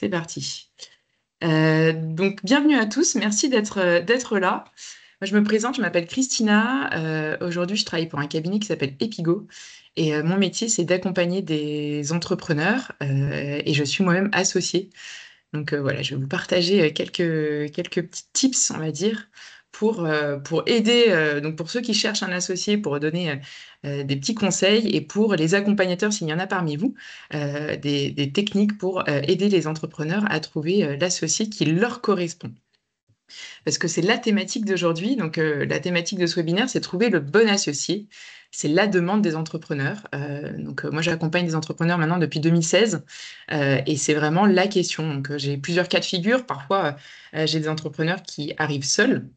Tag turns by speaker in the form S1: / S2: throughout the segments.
S1: C'est parti. Donc, bienvenue à tous. Merci d'être là. Moi, je me présente, je m'appelle Christina. Aujourd'hui, je travaille pour un cabinet qui s'appelle Epigo. Et mon métier, c'est d'accompagner des entrepreneurs. Et je suis moi-même associée. Donc voilà, je vais vous partager quelques petits tips, on va dire, pour aider, donc pour ceux qui cherchent un associé, pour donner des petits conseils et pour les accompagnateurs, s'il y en a parmi vous, des techniques pour aider les entrepreneurs à trouver l'associé qui leur correspond. Parce que c'est la thématique d'aujourd'hui. Donc la thématique de ce webinaire, c'est trouver le bon associé. C'est la demande des entrepreneurs. Moi, j'accompagne des entrepreneurs maintenant depuis 2016 et c'est vraiment la question. Donc, j'ai plusieurs cas de figure. Parfois, j'ai des entrepreneurs qui arrivent seuls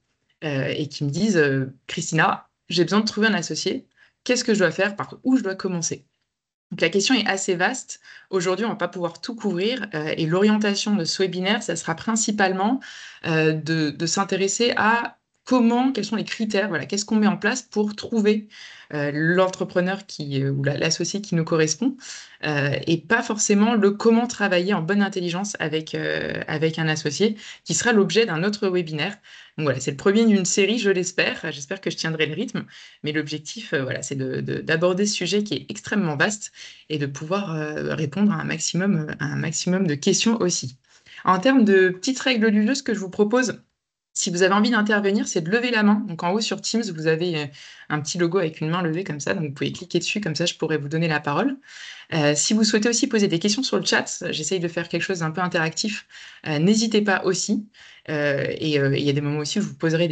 S1: et qui me disent Christina, j'ai besoin de trouver un associé. Qu'est-ce que je dois faire? Par où je dois commencer? Donc, la question est assez vaste. Aujourd'hui, on ne va pas pouvoir tout couvrir et l'orientation de ce webinaire, ça sera principalement de s'intéresser à quels sont les critères, voilà, qu'est-ce qu'on met en place pour trouver l'entrepreneur ou l'associé qui nous correspond et pas forcément le comment travailler en bonne intelligence avec un associé qui sera l'objet d'un autre webinaire. Donc voilà, c'est le premier d'une série, je l'espère. J'espère que je tiendrai le rythme. Mais l'objectif, voilà, c'est d'aborder ce sujet qui est extrêmement vaste et de pouvoir répondre à un maximum de questions aussi. En termes de petites règles du jeu, ce que je vous propose, si vous avez envie d'intervenir, c'est de lever la main. Donc en haut sur Teams, vous avez un petit logo avec une main levée comme ça. Donc vous pouvez cliquer dessus, comme ça je pourrai vous donner la parole. Si vous souhaitez aussi poser des questions sur le chat, j'essaye de faire quelque chose d'un peu interactif. N'hésitez pas aussi. Il y a des moments aussi où je vous poserai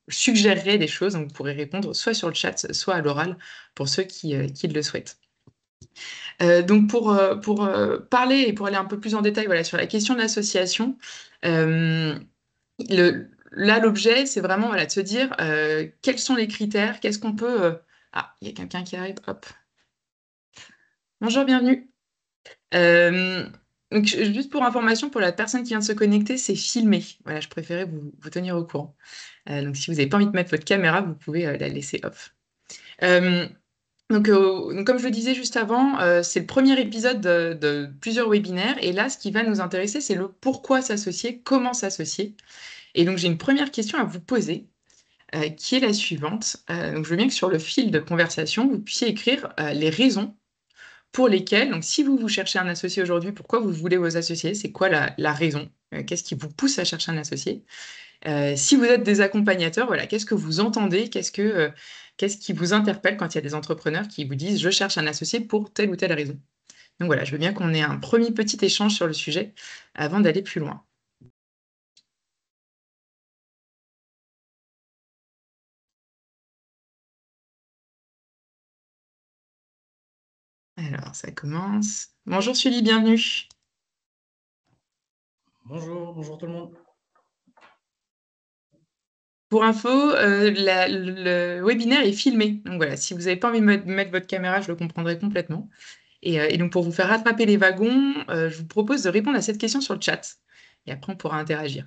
S1: je suggérerai des choses, donc vous pourrez répondre soit sur le chat, soit à l'oral pour ceux qui le souhaitent. Donc pour parler et pour aller un peu plus en détail voilà, sur la question de l'association, là l'objet c'est vraiment voilà, de se dire quels sont les critères, qu'est-ce qu'on peut... Ah, il y a quelqu'un qui arrive, hop. Bonjour, bienvenue. Euh, donc, juste pour information, pour la personne qui vient de se connecter, c'est filmé. Voilà, je préférais vous tenir au courant. Donc si vous n'avez pas envie de mettre votre caméra, vous pouvez la laisser off. Euh, donc, comme je le disais juste avant, c'est le premier épisode de plusieurs webinaires. Et là, ce qui va nous intéresser, c'est le pourquoi s'associer, comment s'associer. Et donc, j'ai une première question à vous poser, qui est la suivante. Donc, je veux bien que sur le fil de conversation, vous puissiez écrire les raisons pour lesquelles, donc si vous cherchez un associé aujourd'hui, pourquoi vous voulez vous associer? C'est quoi la raison? Qu'est-ce qui vous pousse à chercher un associé? Si vous êtes des accompagnateurs, voilà, qu'est-ce que vous entendez? Qu'est-ce qui vous interpelle quand il y a des entrepreneurs qui vous disent je cherche un associé pour telle ou telle raison? Donc voilà, je veux bien qu'on ait un premier petit échange sur le sujet avant d'aller plus loin. Alors, ça commence. Bonjour Sully, bienvenue.
S2: Bonjour, bonjour tout le monde.
S1: Pour info, le webinaire est filmé. Donc voilà, si vous n'avez pas envie de mettre votre caméra, je le comprendrai complètement. Et donc, pour vous faire rattraper les wagons, je vous propose de répondre à cette question sur le chat. Et après, on pourra interagir.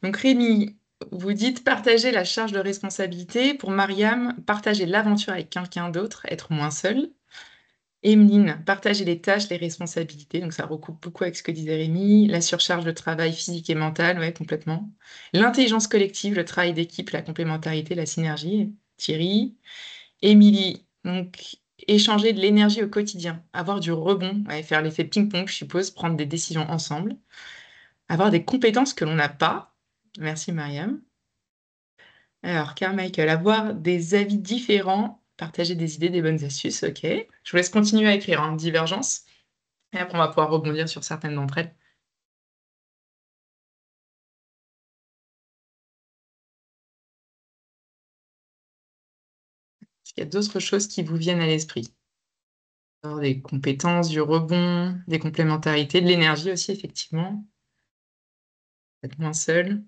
S1: Donc, Rémi, vous dites partager la charge de responsabilité. Pour Mariam, partager l'aventure avec quelqu'un d'autre, être moins seul. Emeline, partager les tâches, les responsabilités. Donc, ça recoupe beaucoup avec ce que disait Rémi. La surcharge de travail physique et mental, ouais, complètement. L'intelligence collective, le travail d'équipe, la complémentarité, la synergie. Thierry. Émilie, donc échanger de l'énergie au quotidien, avoir du rebond, ouais, faire l'effet ping-pong, je suppose, prendre des décisions ensemble, avoir des compétences que l'on n'a pas. Merci Mariam. Alors, Carmichael, avoir des avis différents, partager des idées, des bonnes astuces, ok. Je vous laisse continuer à écrire, hein, divergence, et après on va pouvoir rebondir sur certaines d'entre elles. Est-ce qu'il y a d'autres choses qui vous viennent à l'esprit? Alors, des compétences, du rebond, des complémentarités, de l'énergie aussi, effectivement. Être moins seul.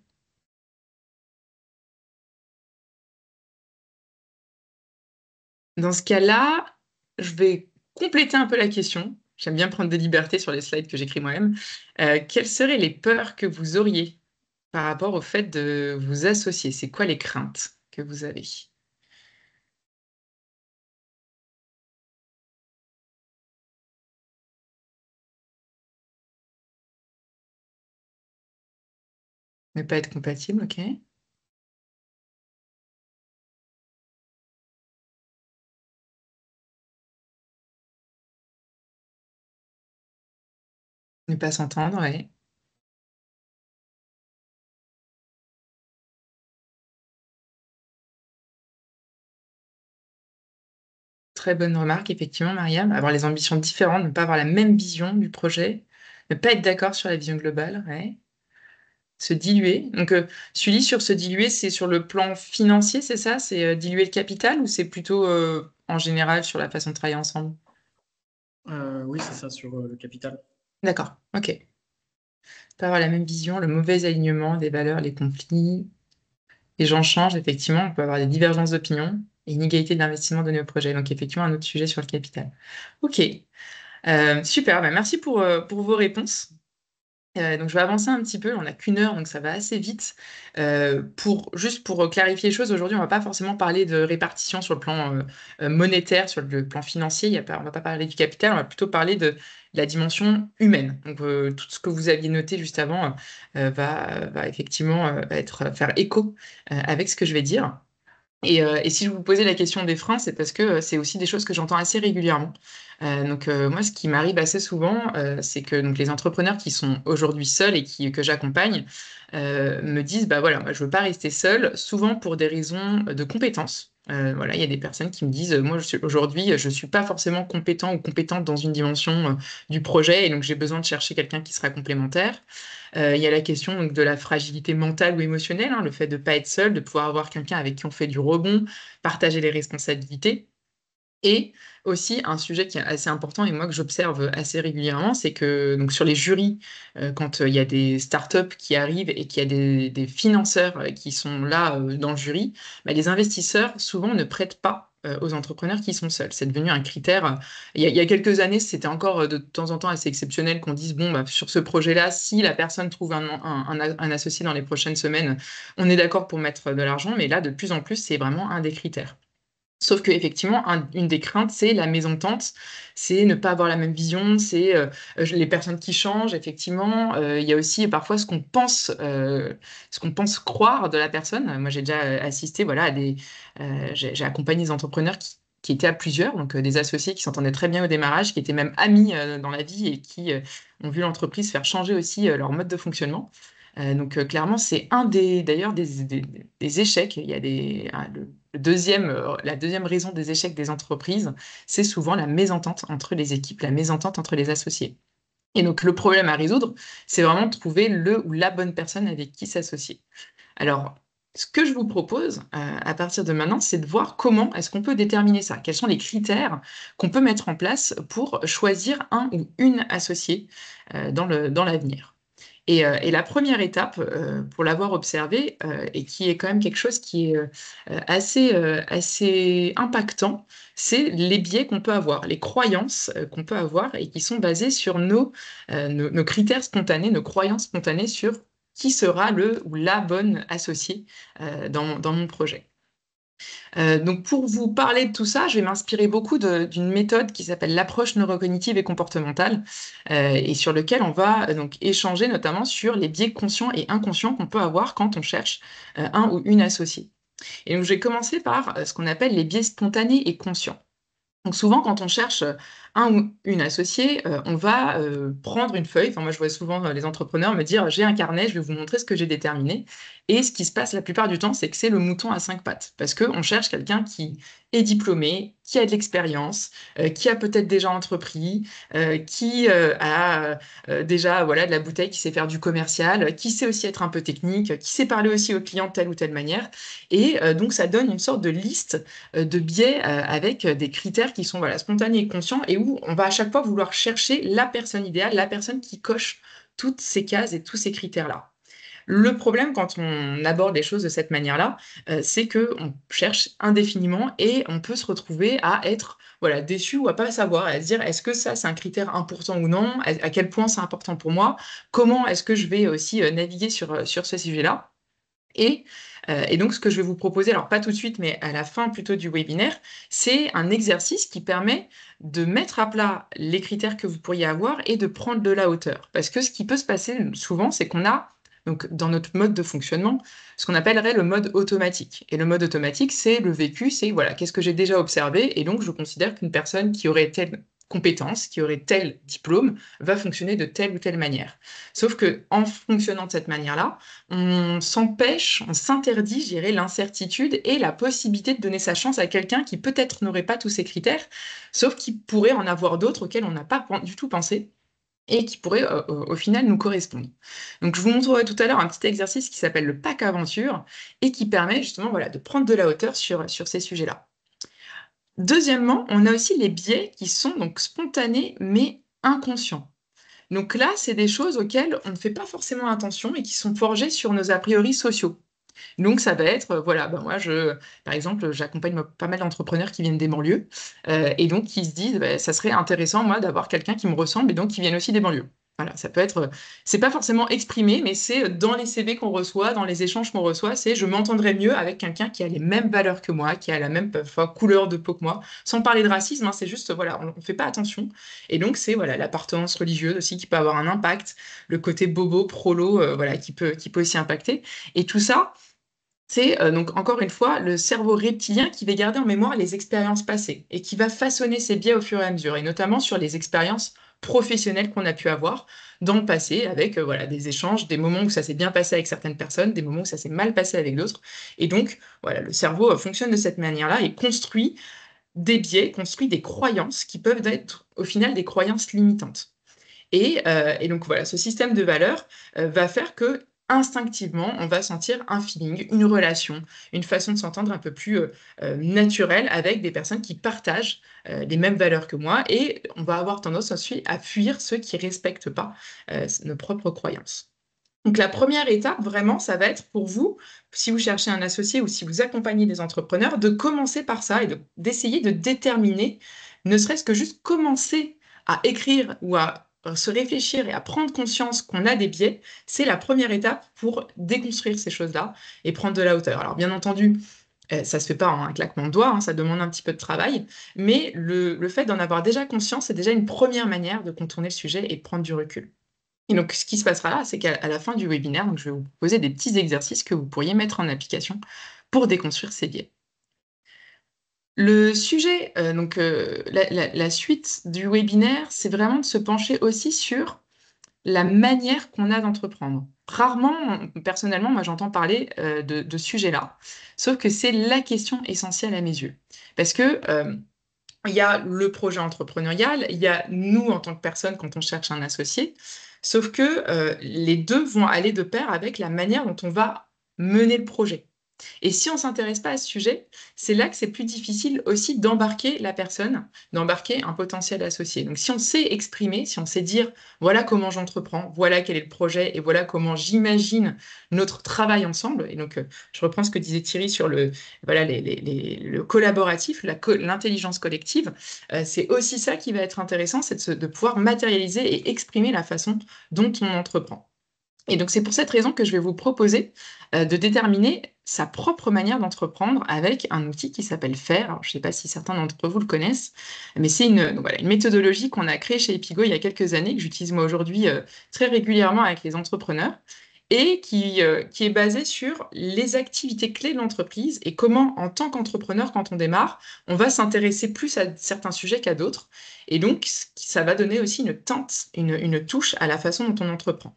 S1: Dans ce cas-là, je vais compléter un peu la question. J'aime bien prendre des libertés sur les slides que j'écris moi-même. Quelles seraient les peurs que vous auriez par rapport au fait de vous associer? C'est quoi les craintes que vous avez? Ne pas être compatible, OK. Ne pas s'entendre, ouais. Très bonne remarque, effectivement, Mariam. Avoir les ambitions différentes, ne pas avoir la même vision du projet, ne pas être d'accord sur la vision globale, ouais. Se diluer. Donc, Sully, sur se diluer, c'est sur le plan financier, c'est ça? C'est diluer le capital ou c'est plutôt en général sur la façon de travailler ensemble?
S2: Oui, c'est ça, sur le capital.
S1: D'accord, ok. Pas avoir la même vision, le mauvais alignement des valeurs, les conflits. Les gens changent, effectivement, on peut avoir des divergences d'opinion et inégalité d'investissement donné au projet. Donc, effectivement, un autre sujet sur le capital. Ok. Super, bah, merci pour vos réponses. Donc je vais avancer un petit peu, on n'a qu'une heure, donc ça va assez vite. Juste pour clarifier les choses, aujourd'hui, on va pas forcément parler de répartition sur le plan monétaire, sur le plan financier. On va pas parler du capital, on va plutôt parler de la dimension humaine. Donc tout ce que vous aviez noté juste avant va effectivement faire écho avec ce que je vais dire. Et si je vous posais la question des freins, c'est parce que c'est aussi des choses que j'entends assez régulièrement. Moi, ce qui m'arrive assez souvent, c'est que donc, les entrepreneurs qui sont aujourd'hui seuls et que j'accompagne me disent, bah voilà, moi, je veux pas rester seul, souvent pour des raisons de compétences. Voilà, il y a des personnes qui me disent, moi, aujourd'hui, je suis pas forcément compétent ou compétente dans une dimension du projet, et donc j'ai besoin de chercher quelqu'un qui sera complémentaire. Il y a la question donc, de la fragilité mentale ou émotionnelle, hein, le fait de ne pas être seul, de pouvoir avoir quelqu'un avec qui on fait du rebond, partager les responsabilités. Et aussi un sujet qui est assez important et moi que j'observe assez régulièrement, c'est que donc sur les jurys, quand il y a des startups qui arrivent et qu'il y a des financeurs qui sont là dans le jury, bah, les investisseurs souvent ne prêtent pas aux entrepreneurs qui sont seuls. C'est devenu un critère. Il y a quelques années, c'était encore de temps en temps assez exceptionnel qu'on dise, bon, bah, sur ce projet-là, si la personne trouve un associé dans les prochaines semaines, on est d'accord pour mettre de l'argent, mais là, de plus en plus, c'est vraiment un des critères. Sauf qu'effectivement, une des craintes, c'est la mésentente, c'est ne pas avoir la même vision, c'est les personnes qui changent, effectivement. Il y a aussi parfois ce qu'on pense croire de la personne. Moi, j'ai déjà assisté voilà, j'ai accompagné des entrepreneurs qui étaient à plusieurs, donc des associés qui s'entendaient très bien au démarrage, qui étaient même amis dans la vie et qui ont vu l'entreprise faire changer aussi leur mode de fonctionnement. Clairement, c'est d'ailleurs des échecs. Il y a la deuxième raison des échecs des entreprises, c'est souvent la mésentente entre les équipes, la mésentente entre les associés. Et donc le problème à résoudre, c'est vraiment de trouver le ou la bonne personne avec qui s'associer. Alors, ce que je vous propose à partir de maintenant, c'est de voir comment est-ce qu'on peut déterminer ça. Quels sont les critères qu'on peut mettre en place pour choisir un ou une associée dans l'avenir. Et la première étape, pour l'avoir observé, et qui est quand même quelque chose qui est assez impactant, c'est les biais qu'on peut avoir, les croyances qu'on peut avoir et qui sont basées sur nos critères spontanés, nos croyances spontanées sur qui sera le ou la bonne associée dans mon projet. Donc pour vous parler de tout ça, je vais m'inspirer beaucoup d'une méthode qui s'appelle l'approche neurocognitive et comportementale, et sur lequel on va donc échanger notamment sur les biais conscients et inconscients qu'on peut avoir quand on cherche un ou une associée. Et donc je vais commencer par ce qu'on appelle les biais spontanés et conscients. Donc souvent, quand on cherche un ou une associée, on va prendre une feuille. Enfin, moi, je vois souvent les entrepreneurs me dire, j'ai un carnet, je vais vous montrer ce que j'ai déterminé. Et ce qui se passe la plupart du temps, c'est que c'est le mouton à cinq pattes. Parce qu'on cherche quelqu'un qui est diplômé, qui a de l'expérience, qui a peut-être déjà entrepris, qui a déjà voilà, de la bouteille, qui sait faire du commercial, qui sait aussi être un peu technique, qui sait parler aussi aux clients de telle ou telle manière. Et donc, ça donne une sorte de liste de biais avec des critères qui sont voilà, spontanés et conscients et où on va à chaque fois vouloir chercher la personne idéale, la personne qui coche toutes ces cases et tous ces critères-là. Le problème quand on aborde les choses de cette manière-là, c'est qu'on cherche indéfiniment et on peut se retrouver à être voilà, déçu ou à pas savoir, à se dire est-ce que ça c'est un critère important ou non, à quel point c'est important pour moi, comment est-ce que je vais aussi naviguer sur ce sujet-là. Et donc, ce que je vais vous proposer, alors pas tout de suite, mais à la fin plutôt du webinaire, c'est un exercice qui permet de mettre à plat les critères que vous pourriez avoir et de prendre de la hauteur. Parce que ce qui peut se passer souvent, c'est qu'on a donc dans notre mode de fonctionnement, ce qu'on appellerait le mode automatique. Et le mode automatique, c'est le vécu, c'est voilà, qu'est-ce que j'ai déjà observé, et donc je considère qu'une personne qui aurait telle compétence, qui aurait tel diplôme, va fonctionner de telle ou telle manière. Sauf que en fonctionnant de cette manière-là, on s'empêche, on s'interdit, je dirais, l'incertitude et la possibilité de donner sa chance à quelqu'un qui peut-être n'aurait pas tous ces critères, sauf qui pourrait en avoir d'autres auxquels on n'a pas du tout pensé et qui pourraient au final nous correspondre. Donc je vous montrerai tout à l'heure un petit exercice qui s'appelle le pack aventure et qui permet justement voilà, de prendre de la hauteur sur ces sujets-là. Deuxièmement, on a aussi les biais qui sont donc spontanés mais inconscients. Donc là, c'est des choses auxquelles on ne fait pas forcément attention et qui sont forgées sur nos a priori sociaux. Donc, ça va être, voilà, ben moi, par exemple, j'accompagne pas mal d'entrepreneurs qui viennent des banlieues et donc qui se disent, bah, ça serait intéressant, moi, d'avoir quelqu'un qui me ressemble et donc qui vienne aussi des banlieues. Voilà, ça peut être, c'est pas forcément exprimé, mais c'est dans les CV qu'on reçoit, dans les échanges qu'on reçoit, c'est je m'entendrai mieux avec quelqu'un qui a les mêmes valeurs que moi, qui a la même parfois, couleur de peau que moi, sans parler de racisme, hein, c'est juste, voilà, on fait pas attention. Et donc, c'est voilà, l'appartenance religieuse aussi qui peut avoir un impact, le côté bobo, prolo, voilà, qui peut aussi impacter. Et tout ça, c'est donc encore une fois le cerveau reptilien qui va garder en mémoire les expériences passées et qui va façonner ses biais au fur et à mesure, et notamment sur les expériences professionnelles qu'on a pu avoir dans le passé avec voilà, des échanges, des moments où ça s'est bien passé avec certaines personnes, des moments où ça s'est mal passé avec d'autres. Et donc, voilà, le cerveau fonctionne de cette manière-là et construit des biais, construit des croyances qui peuvent être au final des croyances limitantes. Et donc voilà, ce système de valeurs va faire que instinctivement, on va sentir un feeling, une relation, une façon de s'entendre un peu plus naturelle avec des personnes qui partagent les mêmes valeurs que moi, et on va avoir tendance ensuite à fuir ceux qui ne respectent pas nos propres croyances. Donc la première étape, vraiment, ça va être pour vous, si vous cherchez un associé ou si vous accompagnez des entrepreneurs, de commencer par ça et d'essayer de déterminer, ne serait-ce que juste commencer à écrire ou à se réfléchir et à prendre conscience qu'on a des biais, c'est la première étape pour déconstruire ces choses-là et prendre de la hauteur. Alors bien entendu, ça se fait pas en un claquement de doigts, hein, ça demande un petit peu de travail, mais le fait d'en avoir déjà conscience, c'est déjà une première manière de contourner le sujet et de prendre du recul. Et donc, ce qui se passera là, c'est qu'à la fin du webinaire, donc je vais vous poser des petits exercices que vous pourriez mettre en application pour déconstruire ces biais. Le sujet, donc la suite du webinaire, c'est vraiment de se pencher aussi sur la manière qu'on a d'entreprendre. Rarement, personnellement, moi j'entends parler de ce sujet-là, sauf que c'est la question essentielle à mes yeux. Parce que il y a le projet entrepreneurial, il y a nous en tant que personne quand on cherche un associé, sauf que les deux vont aller de pair avec la manière dont on va mener le projet. Et si on ne s'intéresse pas à ce sujet, c'est là que c'est plus difficile aussi d'embarquer la personne, d'embarquer un potentiel associé. Donc si on sait exprimer, si on sait dire voilà comment j'entreprends, voilà quel est le projet et voilà comment j'imagine notre travail ensemble, et donc je reprends ce que disait Thierry sur voilà, le collaboratif, l'intelligence collective, c'est aussi ça qui va être intéressant, c'est de pouvoir matérialiser et exprimer la façon dont on entreprend. Et donc, c'est pour cette raison que je vais vous proposer de déterminer sa propre manière d'entreprendre avec un outil qui s'appelle FAIR. Alors, je ne sais pas si certains d'entre vous le connaissent, mais c'est donc voilà, une méthodologie qu'on a créée chez Epigo il y a quelques années, que j'utilise moi aujourd'hui très régulièrement avec les entrepreneurs, et qui est basée sur les activités clés de l'entreprise et comment, en tant qu'entrepreneur, quand on démarre, on va s'intéresser plus à certains sujets qu'à d'autres. Et donc, ça va donner aussi une teinte, une touche à la façon dont on entreprend.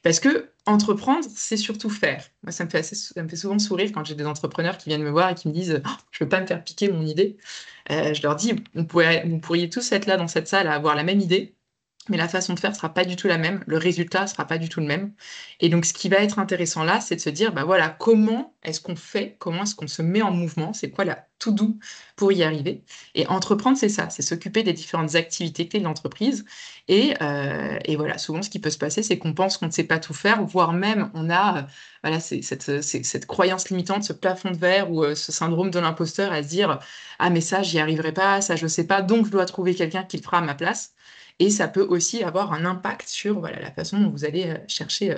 S1: Parce que entreprendre, c'est surtout faire. Moi, ça me fait souvent sourire quand j'ai des entrepreneurs qui viennent me voir et qui me disent oh, je ne veux pas me faire piquer mon idée. Je leur dis vous pourriez tous être là dans cette salle à avoir la même idée, mais la façon de faire sera pas du tout la même, le résultat sera pas du tout le même. Et donc, ce qui va être intéressant là, c'est de se dire, bah voilà, comment est-ce qu'on fait, comment est-ce qu'on se met en mouvement, c'est quoi la to do pour y arriver. Et entreprendre, c'est ça, c'est s'occuper des différentes activités clés de l'entreprise. Et voilà, souvent, ce qui peut se passer, c'est qu'on pense qu'on ne sait pas tout faire, voire même on a voilà, cette croyance limitante, ce plafond de verre ou ce syndrome de l'imposteur à se dire, ah mais ça, j'y arriverai pas, ça, je sais pas, donc je dois trouver quelqu'un qui le fera à ma place. Et ça peut aussi avoir un impact sur voilà, la façon dont vous allez chercher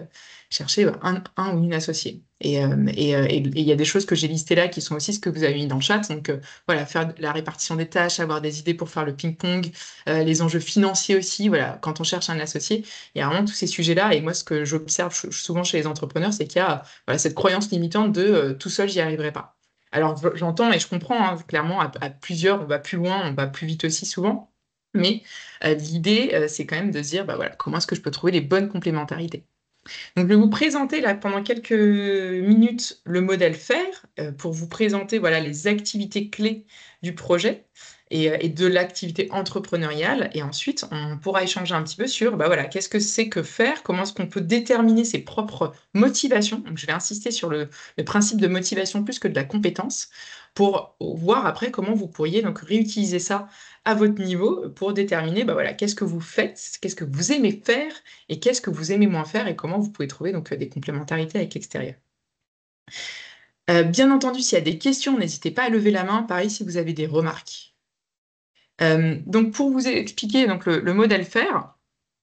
S1: chercher un ou une associée. Et il y a des choses que j'ai listées là qui sont aussi ce que vous avez mis dans le chat. Donc voilà, faire la répartition des tâches, avoir des idées pour faire le ping-pong, les enjeux financiers aussi. Voilà, quand on cherche un associé, il y a vraiment tous ces sujets-là. Et moi, ce que j'observe souvent chez les entrepreneurs, c'est qu'il y a voilà, cette croyance limitante de tout seul, j'y arriverai pas. Alors j'entends et je comprends, hein, clairement, à plusieurs, on va plus loin, on va plus vite aussi souvent. Mais l'idée, c'est quand même de se dire, bah voilà, comment est-ce que je peux trouver les bonnes complémentarités? Donc, je vais vous présenter là pendant quelques minutes le modèle FAIR pour vous présenter voilà, les activités clés du projet et de l'activité entrepreneuriale. Et ensuite, on pourra échanger un petit peu sur bah, voilà, qu'est-ce que c'est que FAIR, comment est-ce qu'on peut déterminer ses propres motivations. Donc, je vais insister sur le principe de motivation plus que de la compétence pour voir après comment vous pourriez donc réutiliser ça à votre niveau pour déterminer bah, voilà, qu'est-ce que vous faites, qu'est-ce que vous aimez faire et qu'est-ce que vous aimez moins faire et comment vous pouvez trouver donc des complémentarités avec l'extérieur. Bien entendu, s'il y a des questions, n'hésitez pas à lever la main. Pareil, si vous avez des remarques. Donc, pour vous expliquer donc, le modèle FAIR,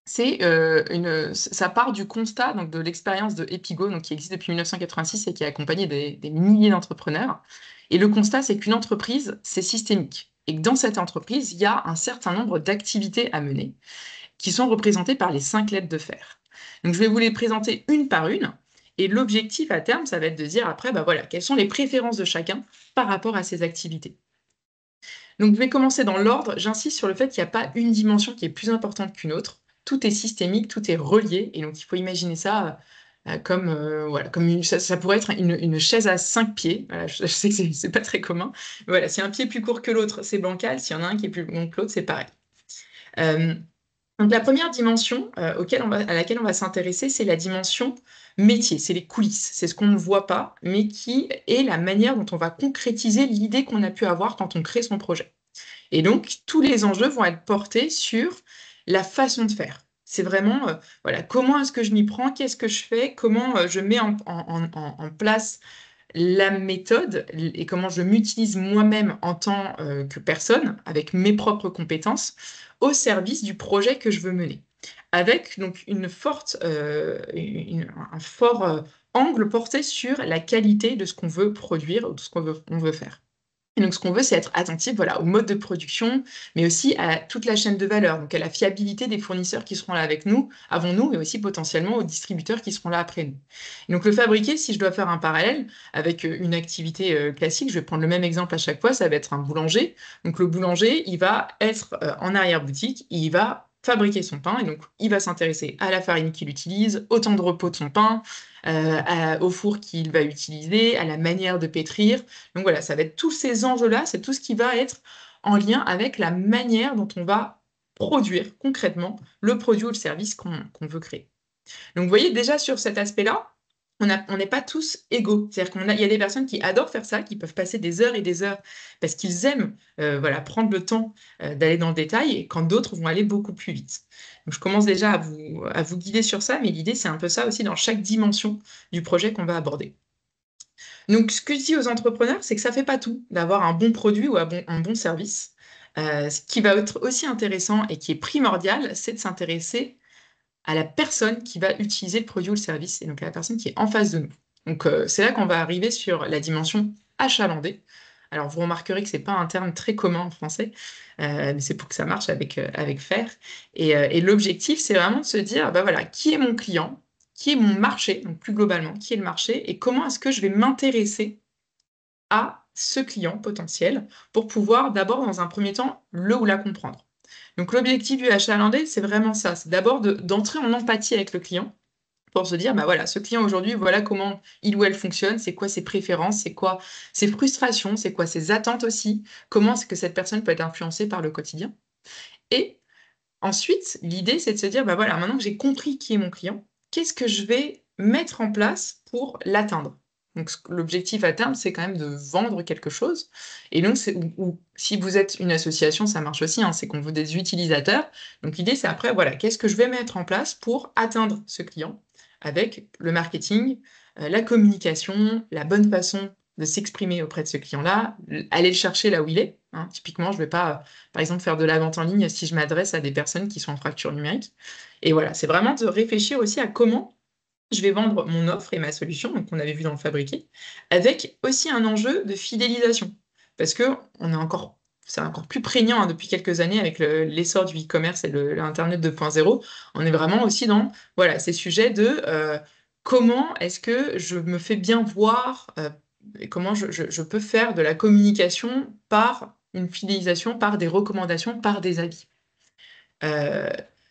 S1: ça part du constat donc, de l'expérience de Epigo, donc, qui existe depuis 1986 et qui a accompagné des milliers d'entrepreneurs. Et le constat, c'est qu'une entreprise, c'est systémique. Et que dans cette entreprise, il y a un certain nombre d'activités à mener qui sont représentées par les 5 lettres de fer. Donc, je vais vous les présenter une par une. Et l'objectif à terme, ça va être de dire après, bah voilà, quelles sont les préférences de chacun par rapport à ces activités. Donc, je vais commencer dans l'ordre. J'insiste sur le fait qu'il n'y a pas une dimension qui est plus importante qu'une autre. Tout est systémique, tout est relié. Et donc, il faut imaginer ça comme, voilà, ça pourrait être une chaise à 5 pieds. Voilà, je sais que c'est pas très commun. Mais voilà, si un pied est plus court que l'autre, c'est bancal. S'il y en a un qui est plus long que l'autre, c'est pareil. Euh, donc la première dimension à laquelle on va s'intéresser, c'est la dimension métier, c'est les coulisses, c'est ce qu'on ne voit pas, mais qui est la manière dont on va concrétiser l'idée qu'on a pu avoir quand on crée son projet. Et donc, tous les enjeux vont être portés sur la façon de faire. C'est vraiment, voilà, comment est-ce que je m'y prends, qu'est-ce que je fais, comment je mets en place la méthode et comment je m'utilise moi-même en tant que personne, avec mes propres compétences, au service du projet que je veux mener. Avec donc un fort angle porté sur la qualité de ce qu'on veut produire ou de ce on veut faire. Et donc, ce qu'on veut, c'est être attentif, voilà, au mode de production, mais aussi à toute la chaîne de valeur, donc à la fiabilité des fournisseurs qui seront là avec nous, avant nous, mais aussi potentiellement aux distributeurs qui seront là après nous. Et donc, le fabriquer, si je dois faire un parallèle avec une activité classique, je vais prendre le même exemple à chaque fois, ça va être un boulanger. Donc, le boulanger, il va être en arrière-boutique, il va fabriquer son pain, et donc il va s'intéresser à la farine qu'il utilise, au temps de repos de son pain, au four qu'il va utiliser, à la manière de pétrir. Donc voilà, ça va être tous ces enjeux-là, c'est tout ce qui va être en lien avec la manière dont on va produire concrètement le produit ou le service qu'on veut créer. Donc vous voyez déjà sur cet aspect-là, on n'est pas tous égaux. C'est-à-dire il y a des personnes qui adorent faire ça, qui peuvent passer des heures et des heures parce qu'ils aiment voilà, prendre le temps d'aller dans le détail, et quand d'autres vont aller beaucoup plus vite. Donc je commence déjà à vous guider sur ça, mais l'idée c'est un peu ça aussi dans chaque dimension du projet qu'on va aborder. Donc, ce que je dis aux entrepreneurs, c'est que ça ne fait pas tout d'avoir un bon produit ou un bon service. Ce qui va être aussi intéressant et qui est primordial, c'est de s'intéresser à la personne qui va utiliser le produit ou le service, et donc à la personne qui est en face de nous. Donc, c'est là qu'on va arriver sur la dimension achalandée. Alors, vous remarquerez que ce n'est pas un terme très commun en français, mais c'est pour que ça marche avec FAIR. Et l'objectif, c'est vraiment de se dire, bah voilà, qui est mon client, qui est mon marché, donc plus globalement, qui est le marché, et comment est-ce que je vais m'intéresser à ce client potentiel pour pouvoir d'abord, dans un premier temps, le ou la comprendre. Donc l'objectif du achalandé, c'est vraiment ça, c'est d'abord d'entrer en empathie avec le client pour se dire, bah voilà, ce client aujourd'hui, voilà comment il ou elle fonctionne, c'est quoi ses préférences, c'est quoi ses frustrations, c'est quoi ses attentes aussi, comment est-ce que cette personne peut être influencée par le quotidien. Et ensuite, l'idée, c'est de se dire, bah voilà, maintenant que j'ai compris qui est mon client, qu'est-ce que je vais mettre en place pour l'atteindre? Donc, l'objectif à terme, c'est quand même de vendre quelque chose. Et donc, ou si vous êtes une association, ça marche aussi, hein, c'est qu'on veut des utilisateurs. Donc, l'idée, c'est après, voilà, qu'est-ce que je vais mettre en place pour atteindre ce client avec le marketing, la communication, la bonne façon de s'exprimer auprès de ce client-là, aller le chercher là où il est, hein. Typiquement, je ne vais pas par exemple, faire de la vente en ligne si je m'adresse à des personnes qui sont en fracture numérique. Et voilà, c'est vraiment de réfléchir aussi à comment je vais vendre mon offre et ma solution, donc on avait vu dans le fabriqué, avec aussi un enjeu de fidélisation. Parce que c'est encore plus prégnant hein, depuis quelques années avec l'essor du e-commerce et l'Internet 2.0. On est vraiment aussi dans voilà, ces sujets de comment est-ce que je me fais bien voir, et comment je peux faire de la communication par une fidélisation, par des recommandations, par des avis. Euh,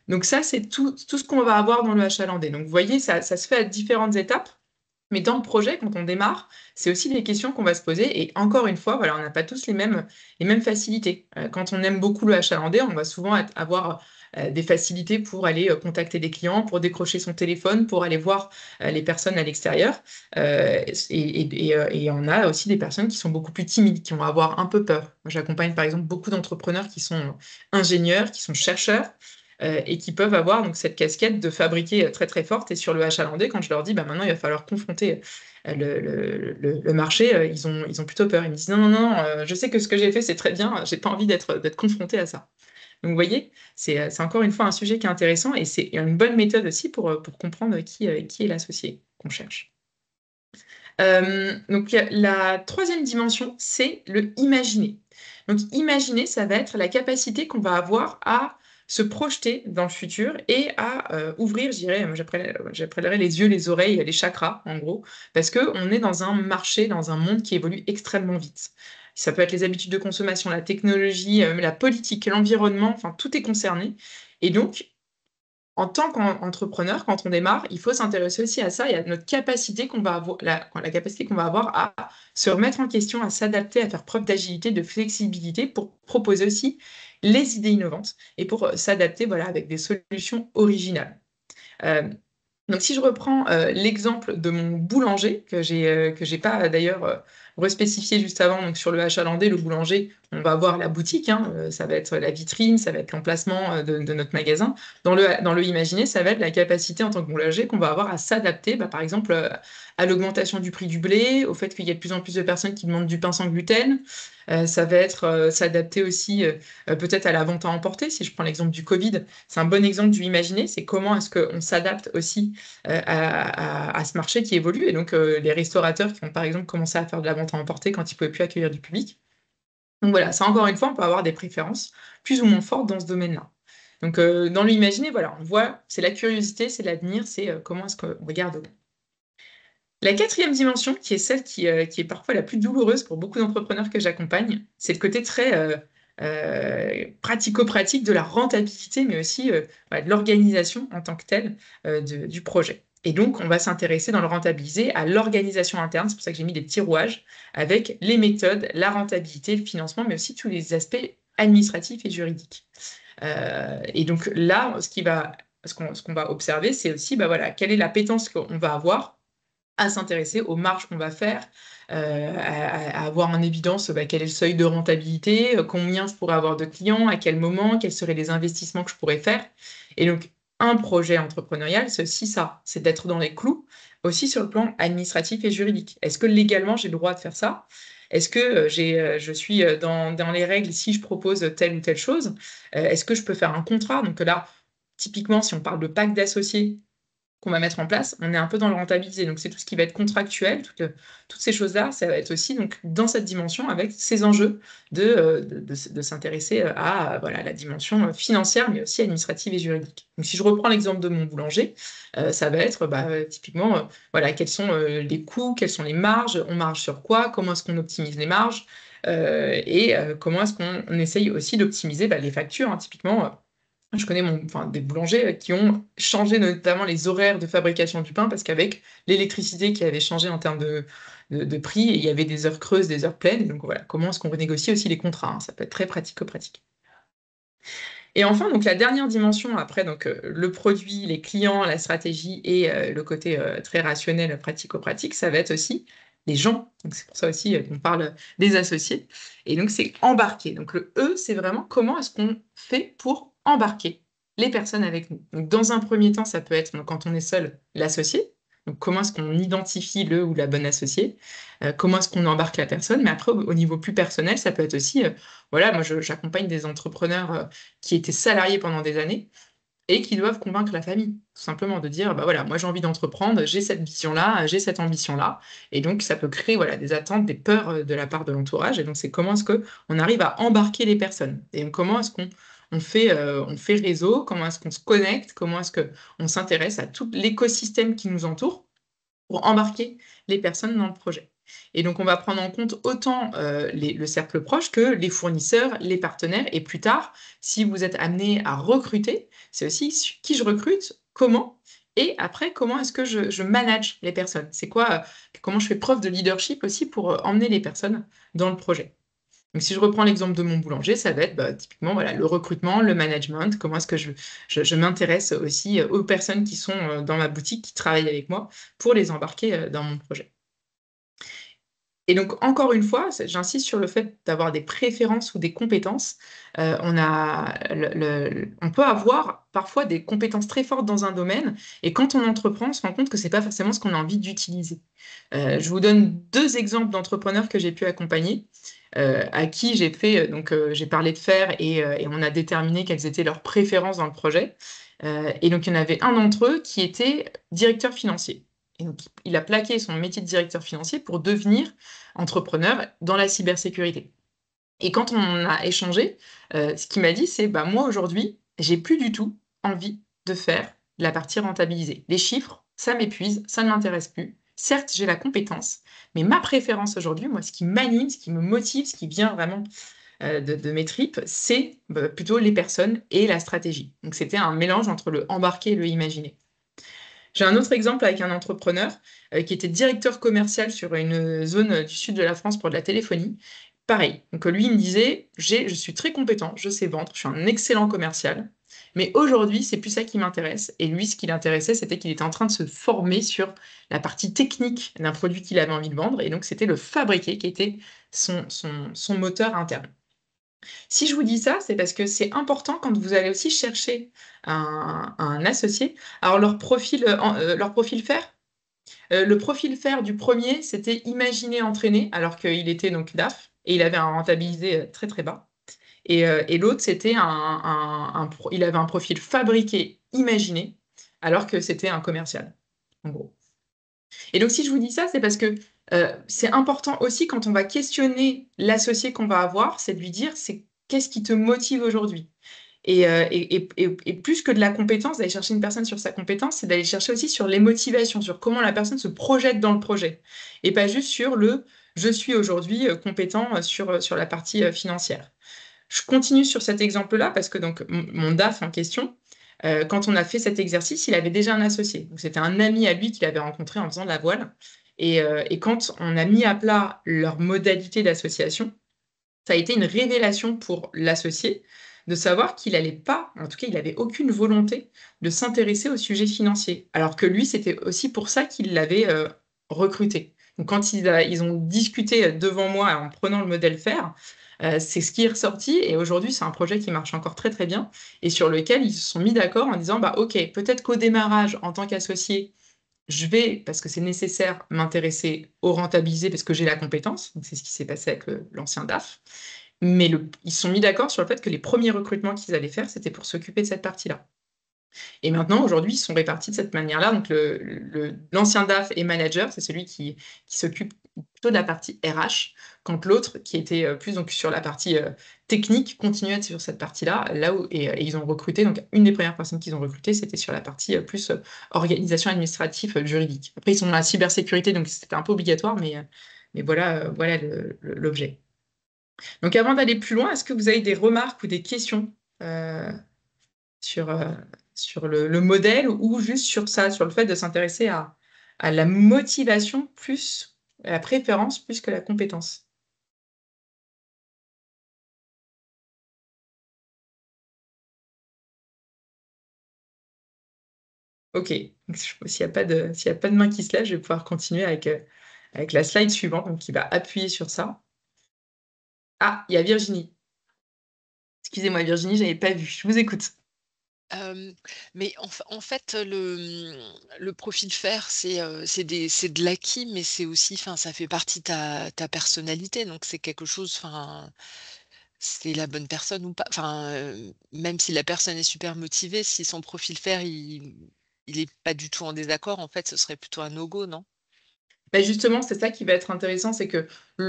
S1: donc ça, c'est tout ce qu'on va avoir dans le achalandé. Donc vous voyez, ça se fait à différentes étapes, mais dans le projet, quand on démarre, c'est aussi des questions qu'on va se poser. Et encore une fois, voilà, on n'a pas tous les mêmes facilités. Quand on aime beaucoup le achalandé, on va souvent avoir des facilités pour aller contacter des clients, pour décrocher son téléphone, pour aller voir les personnes à l'extérieur. Et on a aussi des personnes qui sont beaucoup plus timides, qui vont avoir un peu peur. Moi, j'accompagne par exemple beaucoup d'entrepreneurs qui sont ingénieurs, qui sont chercheurs, et qui peuvent avoir donc cette casquette de fabriquer très très forte. Et sur le achalandé, quand je leur dis bah, maintenant il va falloir confronter le marché, ils ont plutôt peur. Ils me disent non, non, non, je sais que ce que j'ai fait c'est très bien, j'ai pas envie d'être confronté à ça. Donc vous voyez, c'est encore une fois un sujet qui est intéressant et c'est une bonne méthode aussi pour comprendre qui est l'associé qu'on cherche. Donc la troisième dimension, c'est le imaginer. Donc imaginer, ça va être la capacité qu'on va avoir à se projeter dans le futur et à ouvrir, je dirais, j'appellerais les yeux, les oreilles, les chakras, en gros, parce qu'on est dans un marché, dans un monde qui évolue extrêmement vite. Ça peut être les habitudes de consommation, la technologie, la politique, l'environnement, enfin tout est concerné. Et donc, en tant qu'entrepreneur, quand on démarre, il faut s'intéresser aussi à ça et à notre capacité qu'on va avoir, la capacité qu'on va avoir à se remettre en question, à s'adapter, à faire preuve d'agilité, de flexibilité pour proposer aussi les idées innovantes et pour s'adapter voilà, avec des solutions originales. Euh, donc, si je reprends l'exemple de mon boulanger, que j'ai pas d'ailleurs respécifié juste avant, donc sur le achalandé, le boulanger, on va avoir la boutique, hein, ça va être la vitrine, ça va être l'emplacement de notre magasin. Dans le imaginer, ça va être la capacité en tant que boulanger qu'on va avoir à s'adapter, bah, par exemple, à l'augmentation du prix du blé, au fait qu'il y a de plus en plus de personnes qui demandent du pain sans gluten. Ça va être s'adapter aussi peut-être à la vente à emporter. Si je prends l'exemple du Covid, c'est un bon exemple du imaginer, c'est comment est-ce qu'on s'adapte aussi à ce marché qui évolue. Et donc, les restaurateurs qui ont par exemple commencé à faire de la vente à emporter quand ils ne pouvaient plus accueillir du public. Donc voilà, ça encore une fois, on peut avoir des préférences plus ou moins fortes dans ce domaine-là. Donc, dans l'imaginer, voilà, on voit, c'est la curiosité, c'est l'avenir, c'est comment est-ce qu'on regarde. La quatrième dimension, qui est celle qui est parfois la plus douloureuse pour beaucoup d'entrepreneurs que j'accompagne, c'est le côté très pratico-pratique de la rentabilité, mais aussi voilà, de l'organisation en tant que telle du projet. Et donc, on va s'intéresser dans le rentabiliser à l'organisation interne. C'est pour ça que j'ai mis des petits rouages avec les méthodes, la rentabilité, le financement, mais aussi tous les aspects administratifs et juridiques. Et donc là, ce qu'on va observer, c'est aussi bah, voilà, quelle est l'appétence qu'on va avoir à s'intéresser aux marges qu'on va faire, à avoir en évidence bah, quel est le seuil de rentabilité, combien je pourrais avoir de clients, à quel moment, quels seraient les investissements que je pourrais faire. Et donc, un projet entrepreneurial, c'est aussi ça, c'est d'être dans les clous, aussi sur le plan administratif et juridique. Est-ce que légalement, j'ai le droit de faire ça? Est-ce que je suis dans les règles si je propose telle ou telle chose? Est-ce que je peux faire un contrat? Donc là, typiquement, si on parle de pacte d'associés, qu'on va mettre en place, on est un peu dans le rentabiliser. Donc, c'est tout ce qui va être contractuel, toutes ces choses-là, ça va être aussi donc, dans cette dimension avec ces enjeux de s'intéresser à voilà, la dimension financière, mais aussi administrative et juridique. Donc, si je reprends l'exemple de mon boulanger, ça va être bah, typiquement voilà, quels sont les coûts, quelles sont les marges, on marge sur quoi, comment est-ce qu'on optimise les marges, et comment est-ce qu'on essaye aussi d'optimiser bah, les factures, hein, typiquement. Je connais des boulangers qui ont changé notamment les horaires de fabrication du pain parce qu'avec l'électricité qui avait changé en termes de prix, il y avait des heures creuses, des heures pleines. Donc voilà, comment est-ce qu'on renégocie aussi les contrats, hein. Ça peut être très pratico-pratique. Et enfin, donc la dernière dimension, après donc, le produit, les clients, la stratégie et le côté très rationnel, pratico-pratique, ça va être aussi les gens. Donc c'est pour ça aussi qu'on parle des associés. Et donc c'est embarquer. Donc le E, c'est vraiment comment est-ce qu'on fait pour embarquer les personnes avec nous. Donc dans un premier temps, ça peut être donc, quand on est seul, l'associé. Donc comment est-ce qu'on identifie le ou la bonne associée? Comment est-ce qu'on embarque la personne? Mais après, au niveau plus personnel, ça peut être aussi, voilà, moi j'accompagne des entrepreneurs qui étaient salariés pendant des années et qui doivent convaincre la famille, tout simplement, de dire, bah voilà, moi j'ai envie d'entreprendre, j'ai cette vision-là, j'ai cette ambition-là, et donc ça peut créer voilà, des attentes, des peurs de la part de l'entourage, et donc c'est comment est-ce qu'on arrive à embarquer les personnes, et donc comment est-ce on fait réseau, comment est-ce qu'on se connecte, comment est-ce qu'on s'intéresse à tout l'écosystème qui nous entoure pour embarquer les personnes dans le projet. Et donc, on va prendre en compte autant le cercle proche que les fournisseurs, les partenaires. Et plus tard, si vous êtes amené à recruter, c'est aussi qui je recrute, comment, et après, comment est-ce que je manage les personnes? C'est quoi, comment je fais preuve de leadership aussi pour emmener les personnes dans le projet? Donc, si je reprends l'exemple de mon boulanger, ça va être bah, typiquement voilà, le recrutement, le management, comment est-ce que je m'intéresse aussi aux personnes qui sont dans ma boutique, qui travaillent avec moi, pour les embarquer dans mon projet. Et donc, encore une fois, j'insiste sur le fait d'avoir des préférences ou des compétences. On peut avoir parfois des compétences très fortes dans un domaine, et quand on entreprend, on se rend compte que ce n'est pas forcément ce qu'on a envie d'utiliser. Je vous donne deux exemples d'entrepreneurs que j'ai pu accompagner, à qui j'ai parlé de faire et on a déterminé quelles étaient leurs préférences dans le projet. Et donc, il y en avait un d'entre eux qui était directeur financier. Et donc, il a plaqué son métier de directeur financier pour devenir entrepreneur dans la cybersécurité. Et quand on a échangé, ce qu'il m'a dit, c'est bah, moi aujourd'hui, j'ai plus du tout envie de faire la partie rentabilisée. Les chiffres, ça m'épuise, ça ne m'intéresse plus. Certes, j'ai la compétence, mais ma préférence aujourd'hui, moi, ce qui m'anime, ce qui me motive, ce qui vient vraiment de mes tripes, c'est bah, plutôt les personnes et la stratégie. Donc c'était un mélange entre le embarquer et le imaginer. J'ai un autre exemple avec un entrepreneur qui était directeur commercial sur une zone du sud de la France pour de la téléphonie. Pareil, donc lui il me disait, je suis très compétent, je sais vendre, je suis un excellent commercial, mais aujourd'hui c'est plus ça qui m'intéresse. Et lui ce qui l'intéressait c'était qu'il était en train de se former sur la partie technique d'un produit qu'il avait envie de vendre, et donc c'était le fabriquer qui était son moteur interne. Si je vous dis ça, c'est parce que c'est important quand vous allez aussi chercher un associé. Alors, leur profil faire, le profil faire du premier, c'était imaginer entraîner, alors qu'il était donc DAF et il avait un rentabilisé très très bas. Et l'autre, c'était il avait un profil fabriqué, imaginé, alors que c'était un commercial, en gros. Et donc, si je vous dis ça, c'est parce que c'est important aussi quand on va questionner l'associé qu'on va avoir, c'est de lui dire, c'est qu'est-ce qui te motive aujourd'hui? Et plus que de la compétence, d'aller chercher une personne sur sa compétence, c'est d'aller chercher aussi sur les motivations, sur comment la personne se projette dans le projet. Et pas juste sur le je suis aujourd'hui compétent sur la partie financière. Je continue sur cet exemple-là parce que donc mon DAF en question, quand on a fait cet exercice, il avait déjà un associé. Donc c'était un ami à lui qu'il avait rencontré en faisant de la voile. Et quand on a mis à plat leur modalité d'association, ça a été une révélation pour l'associé de savoir qu'il n'allait pas, en tout cas, il n'avait aucune volonté de s'intéresser au sujet financier. Alors que lui, c'était aussi pour ça qu'il l'avait recruté. Donc, quand ils ont discuté devant moi en prenant le modèle faire, c'est ce qui est ressorti. Et aujourd'hui, c'est un projet qui marche encore très, très bien et sur lequel ils se sont mis d'accord en disant, bah, OK, peut-être qu'au démarrage, en tant qu'associé, je vais, parce que c'est nécessaire, m'intéresser au rentabiliser parce que j'ai la compétence. Donc, c'est ce qui s'est passé avec l'ancien DAF. Mais ils se sont mis d'accord sur le fait que les premiers recrutements qu'ils allaient faire, c'était pour s'occuper de cette partie-là. Et maintenant, aujourd'hui, ils sont répartis de cette manière-là. Donc, l'ancien DAF et manager, c'est celui qui s'occupe plutôt de la partie RH, quand l'autre, qui était plus donc, sur la partie technique, continuait à être sur cette partie-là. Et ils ont recruté, donc une des premières personnes qu'ils ont recrutées, c'était sur la partie plus organisation administrative juridique. Après, ils sont dans la cybersécurité, donc c'était un peu obligatoire, mais voilà l'objet. Donc, avant d'aller plus loin, est-ce que vous avez des remarques ou des questions euh, sur, euh, sur le modèle ou juste sur ça, sur le fait de s'intéresser à la motivation plus, à la préférence plus que la compétence? Ok, donc, s'il y a pas de main qui se lève, je vais pouvoir continuer avec la slide suivante, donc qui va appuyer sur ça. Ah, il y a Virginie. Excusez-moi, Virginie, je n'avais pas vu. Je vous écoute.
S3: Hem, mais en fait, le profil faire, c'est de l'acquis, mais c'est aussi enfin, ça fait partie de ta personnalité, donc c'est quelque chose enfin, c'est la bonne personne ou pas. Enfin, même si la personne est super motivée, si son profil faire, il est pas du tout en désaccord, en fait, ce serait plutôt un no go, non?
S1: Bah, justement, c'est ça qui va être intéressant, c'est que c'est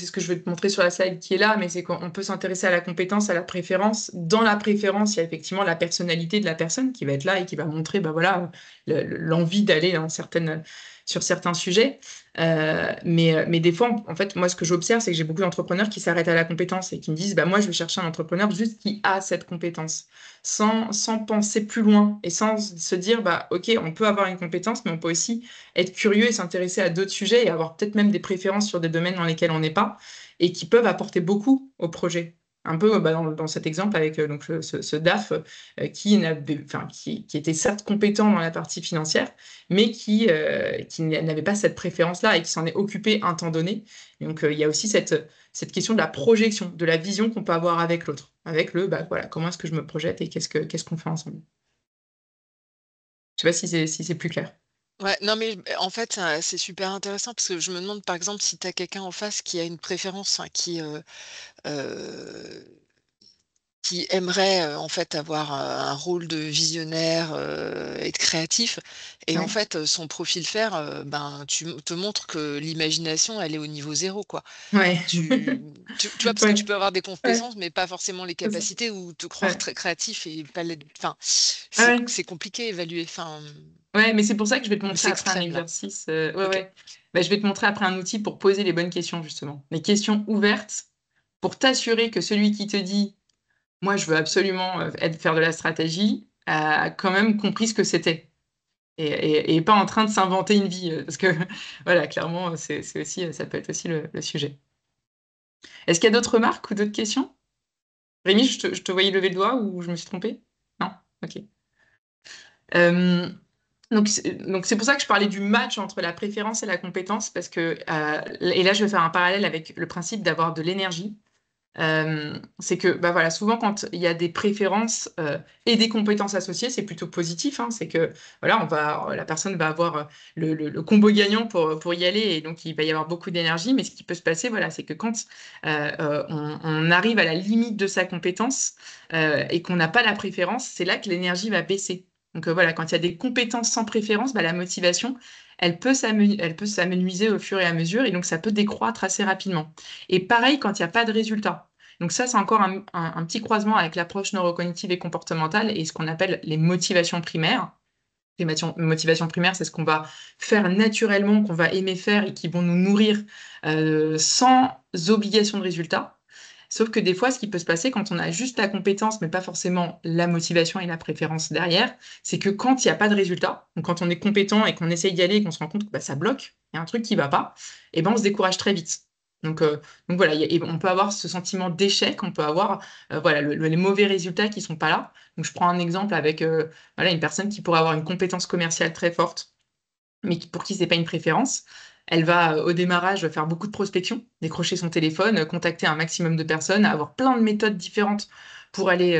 S1: ce que je vais te montrer sur la slide qui est là, mais c'est qu'on peut s'intéresser à la compétence, à la préférence. Dans la préférence, il y a effectivement la personnalité de la personne qui va être là et qui va montrer, bah voilà, l'envie d'aller sur certains sujets. Mais des fois, en fait, moi, ce que j'observe, c'est que j'ai beaucoup d'entrepreneurs qui s'arrêtent à la compétence et qui me disent, bah moi, je vais chercher un entrepreneur juste qui a cette compétence, sans penser plus loin et sans se dire, bah ok, on peut avoir une compétence, mais on peut aussi être curieux et s'intéresser à d'autres sujets et avoir peut-être même des préférences sur des domaines dans lesquels on n'est pas et qui peuvent apporter beaucoup au projet. Un peu bah, dans cet exemple avec donc, ce DAF qui était certes compétent dans la partie financière, mais qui n'avait pas cette préférence-là et qui s'en est occupé un temps donné. Et donc il y a aussi cette question de la projection, de la vision qu'on peut avoir avec l'autre, avec bah, voilà, comment est-ce que je me projette et qu'est-ce qu'on fait ensemble. Je sais pas si c'est plus clair.
S3: Ouais, non, mais en fait, c'est super intéressant parce que je me demande, par exemple, si tu as quelqu'un en face qui a une préférence, hein, heu, qui aimerait, en fait, avoir, un rôle de visionnaire, et de créatif et en
S1: Ouais.
S3: fait, son profil faire, ben, te montre que l'imagination, elle est au niveau zéro, quoi.
S1: Ouais.
S3: Tu vois? Parce que tu
S1: Ouais.
S3: peux avoir des
S1: Ouais.
S3: compétences, mais pas forcément les
S1: C'est ça.
S3: capacités ou te croire
S1: Ouais.
S3: très créatif et pas l'être enfin,
S1: Ah ouais.
S3: c'est compliqué à évaluer, enfin,
S1: Ouais, mais c'est pour ça que je vais te
S3: mais
S1: montrer
S3: c'est
S1: après un
S3: extrême, là.
S1: exercice. Ouais,
S3: OK.
S1: ouais. Bah, je vais te montrer après un outil pour poser les bonnes questions, justement. Les questions ouvertes pour t'assurer que celui qui te dit, moi, je veux absolument faire de la stratégie, a quand même compris ce que c'était. Et pas en train de s'inventer une vie. Parce que, voilà, clairement, c'est aussi, ça peut être aussi le sujet. Est-ce qu'il y a d'autres remarques ou d'autres questions? Rémi, je te voyais lever le doigt ou je me suis trompée? Non? Ok. Euh, donc c'est pour ça que je parlais du match entre la préférence et la compétence, parce que, et là je vais faire un parallèle avec le principe d'avoir de l'énergie. C'est que bah voilà, souvent quand il y a des préférences et des compétences associées, c'est plutôt positif, hein. C'est que voilà, la personne va avoir le combo gagnant pour y aller et donc il va y avoir beaucoup d'énergie. Mais ce qui peut se passer, voilà, c'est que quand on arrive à la limite de sa compétence et qu'on n'a pas la préférence, c'est là que l'énergie va baisser. Donc voilà, quand il y a des compétences sans préférence, bah, la motivation, elle peut s'amenuiser au fur et à mesure et donc ça peut décroître assez rapidement. Et pareil quand il n'y a pas de résultat. Donc ça, c'est encore un petit croisement avec l'approche neurocognitive et comportementale et ce qu'on appelle les motivations primaires. Les motivations primaires, c'est ce qu'on va faire naturellement, qu'on va aimer faire et qui vont nous nourrir sans obligation de résultat. Sauf que des fois, ce qui peut se passer quand on a juste la compétence, mais pas forcément la motivation et la préférence derrière, c'est que quand il n'y a pas de résultat, donc quand on est compétent et qu'on essaye d'y aller et qu'on se rend compte que bah, ça bloque, il y a un truc qui ne va pas, et ben on se décourage très vite. Donc, euh, donc voilà, et on peut avoir ce sentiment d'échec, on peut avoir voilà, les mauvais résultats qui ne sont pas là. Donc je prends un exemple avec voilà, une personne qui pourrait avoir une compétence commerciale très forte, mais pour qui c'est pas une préférence. Elle va au démarrage faire beaucoup de prospection, décrocher son téléphone, contacter un maximum de personnes, avoir plein de méthodes différentes pour aller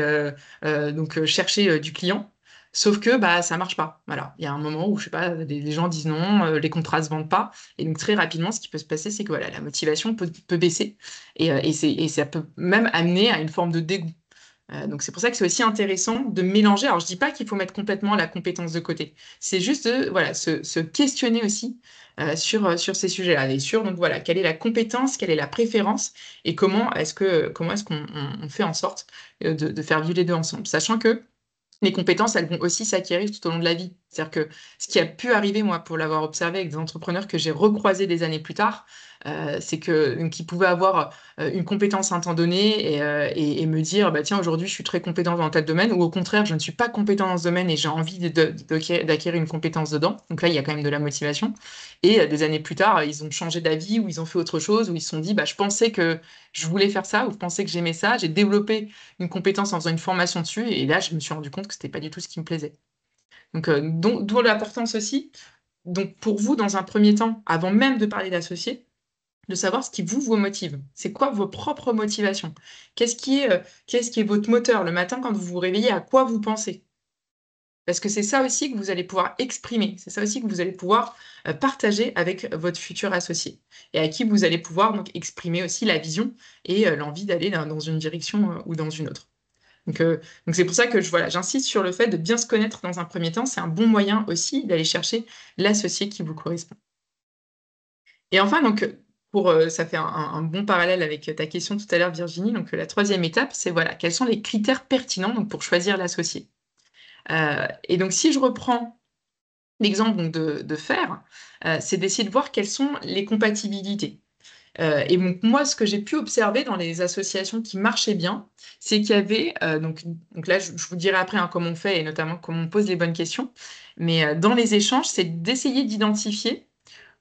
S1: chercher du client. Sauf que bah ça marche pas. Voilà, il y a un moment où je sais pas, les gens disent non, les contrats se vendent pas, et donc très rapidement, ce qui peut se passer, c'est que voilà, la motivation peut baisser, et ça peut même amener à une forme de dégoût. Donc c'est pour ça que c'est aussi intéressant de mélanger. Alors je dis pas qu'il faut mettre complètement la compétence de côté. C'est juste de voilà, se questionner aussi sur ces sujets-là. Et sur donc voilà, quelle est la compétence, quelle est la préférence et comment est-ce qu'on fait en sorte de faire vivre les deux ensemble. Sachant que les compétences, elles vont aussi s'acquérir tout au long de la vie. C'est-à-dire que ce qui a pu arriver, moi, pour l'avoir observé avec des entrepreneurs que j'ai recroisés des années plus tard, c'est que donc, ils pouvaient avoir une compétence à un temps donné et me dire, bah, tiens, aujourd'hui, je suis très compétent dans tel domaine, ou au contraire, je ne suis pas compétent dans ce domaine et j'ai envie d'acquérir une compétence dedans. Donc là, il y a quand même de la motivation. Et des années plus tard, ils ont changé d'avis, ou ils ont fait autre chose, ou ils se sont dit, bah, je pensais que je voulais faire ça, ou je pensais que j'aimais ça, j'ai développé une compétence en faisant une formation dessus, et là, je me suis rendu compte que c'était pas du tout ce qui me plaisait. Donc, d'où l'importance aussi, donc pour vous, dans un premier temps, avant même de parler d'associé, de savoir ce qui vous motive. C'est quoi vos propres motivations? Qu'est-ce qui est votre moteur le matin quand vous vous réveillez? À quoi vous pensez? Parce que c'est ça aussi que vous allez pouvoir exprimer, c'est ça aussi que vous allez pouvoir partager avec votre futur associé et à qui vous allez pouvoir donc exprimer aussi la vision et l'envie d'aller dans une direction ou dans une autre. Donc c'est pour ça que voilà, j'insiste sur le fait de bien se connaître dans un premier temps. C'est un bon moyen aussi d'aller chercher l'associé qui vous correspond. Et enfin, donc, ça fait un bon parallèle avec ta question tout à l'heure, Virginie. Donc, la troisième étape, c'est voilà, quels sont les critères pertinents donc, pour choisir l'associé. Et donc, si je reprends l'exemple donc, de faire, c'est d'essayer de voir quelles sont les compatibilités. Et donc, moi, ce que j'ai pu observer dans les associations qui marchaient bien, c'est qu'il y avait, donc là, je vous dirai après hein, comment on fait et notamment comment on pose les bonnes questions, mais dans les échanges, c'est d'essayer d'identifier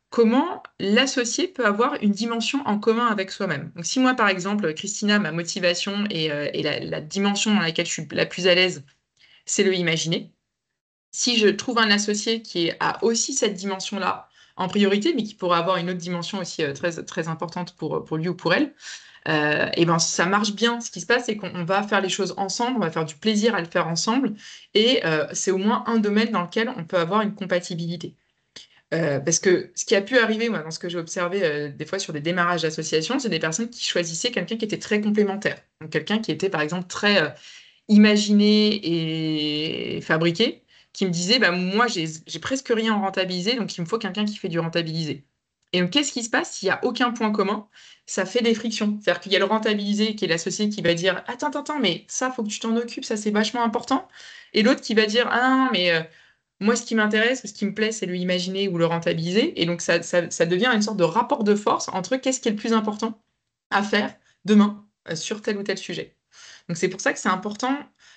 S1: comment l'associé peut avoir une dimension en commun avec soi-même. Donc, si moi, par exemple, Christina, ma motivation et la dimension dans laquelle je suis la plus à l'aise, c'est le imaginer, si je trouve un associé qui a aussi cette dimension-là en priorité, mais qui pourrait avoir une autre dimension aussi très, très importante pour lui ou pour elle, et ben ça marche bien. Ce qui se passe, c'est qu'on va faire les choses ensemble, on va faire du plaisir à le faire ensemble, et c'est au moins un domaine dans lequel on peut avoir une compatibilité. Parce que ce qui a pu arriver, moi, dans ce que j'ai observé des fois sur des démarrages d'associations, c'est des personnes qui choisissaient quelqu'un qui était très complémentaire. Donc quelqu'un qui était, par exemple, très imaginé et fabriqué, qui me disait, bah, moi, j'ai presque rien en rentabilisé, donc il me faut quelqu'un qui fait du rentabilisé. Et donc, qu'est-ce qui se passe s'il n'y a aucun point commun? Ça fait des frictions. C'est-à-dire qu'il y a le rentabilisé qui est l'associé qui va dire, attends, mais ça, faut que tu t'en occupes, ça, c'est vachement important. Et l'autre qui va dire, ah non, mais moi, ce qui m'intéresse, ce qui me plaît, c'est le imaginer ou le rentabiliser. Et donc, ça devient une sorte de rapport de force entre qu'est-ce qui est le plus important à faire demain sur tel ou tel sujet. Donc, c'est pour ça que c'est important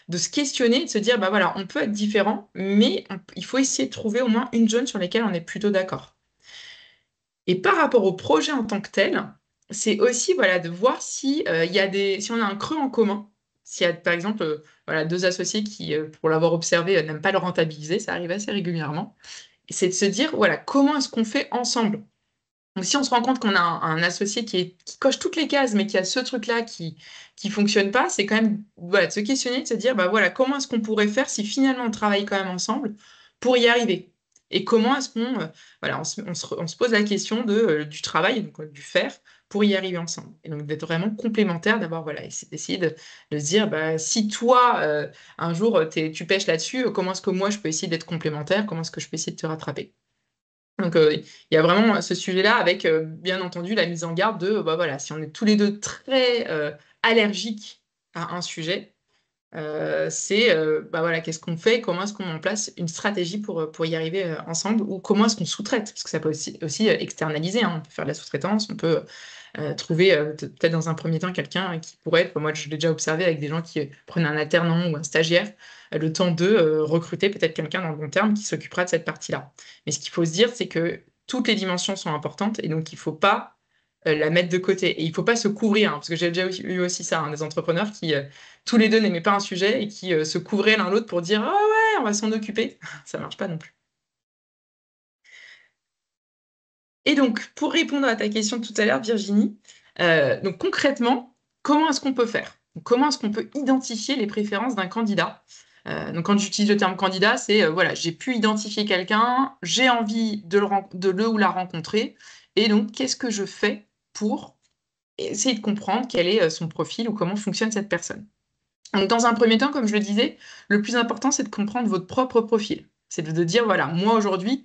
S1: de se questionner et de se dire, bah voilà, on peut être différent, mais il faut essayer de trouver au moins une zone sur laquelle on est plutôt d'accord. Et par rapport au projet en tant que tel, c'est aussi voilà, de voir si, si on a un creux en commun. S'il y a, par exemple, voilà, deux associés qui, pour l'avoir observé, n'aiment pas le rentabiliser, ça arrive assez régulièrement. Et c'est de se dire, voilà, comment est-ce qu'on fait ensemble? Donc, si on se rend compte qu'on a un associé qui coche toutes les cases, mais qui a ce truc-là qui fonctionne pas, c'est quand même voilà, de se questionner, de se dire, bah voilà, comment est-ce qu'on pourrait faire si finalement on travaille quand même ensemble pour y arriver? Et comment est-ce qu'on voilà, on se pose la question du travail, donc, du faire, pour y arriver ensemble. Et donc d'être vraiment complémentaire, d'avoir voilà, d'essayer de se dire, bah, si toi, un jour, tu pêches là-dessus, comment est-ce que moi je peux essayer d'être complémentaire? Comment est-ce que je peux essayer de te rattraper? Donc, il y a vraiment ce sujet-là avec, bien entendu, la mise en garde de, bah, voilà, si on est tous les 2 très, allergiques à un sujet, bah, voilà, qu'est-ce qu'on fait? Comment est-ce qu'on met en place une stratégie pour y arriver, ensemble? Ou comment est-ce qu'on sous-traite? Parce que ça peut aussi, externaliser, hein. On peut faire de la sous-traitance, on peut, trouver, peut-être dans un premier temps quelqu'un qui pourrait être moi je l'ai déjà observé avec des gens qui, prennent un alternant ou un stagiaire, le temps de, recruter peut-être quelqu'un dans le long terme qui s'occupera de cette partie-là. Mais ce qu'il faut se dire, c'est que toutes les dimensions sont importantes et donc il ne faut pas, la mettre de côté et il ne faut pas se couvrir, hein, parce que j'ai déjà eu aussi ça, hein, des entrepreneurs qui, tous les 2 n'aimaient pas un sujet et qui, se couvraient l'un l'autre pour dire: «Ah ouais, on va s'en occuper». Ça marche pas non plus. Et donc, pour répondre à ta question de tout à l'heure, Virginie, donc concrètement, comment est-ce qu'on peut faire? Comment est-ce qu'on peut identifier les préférences d'un candidat? Donc quand j'utilise le terme candidat, c'est, voilà, j'ai pu identifier quelqu'un, j'ai envie de le ou la rencontrer et donc qu'est-ce que je fais pour essayer de comprendre quel est, son profil ou comment fonctionne cette personne? Donc dans un premier temps, comme je le disais, le plus important, c'est de comprendre votre propre profil. C'est de dire: «Voilà, moi aujourd'hui,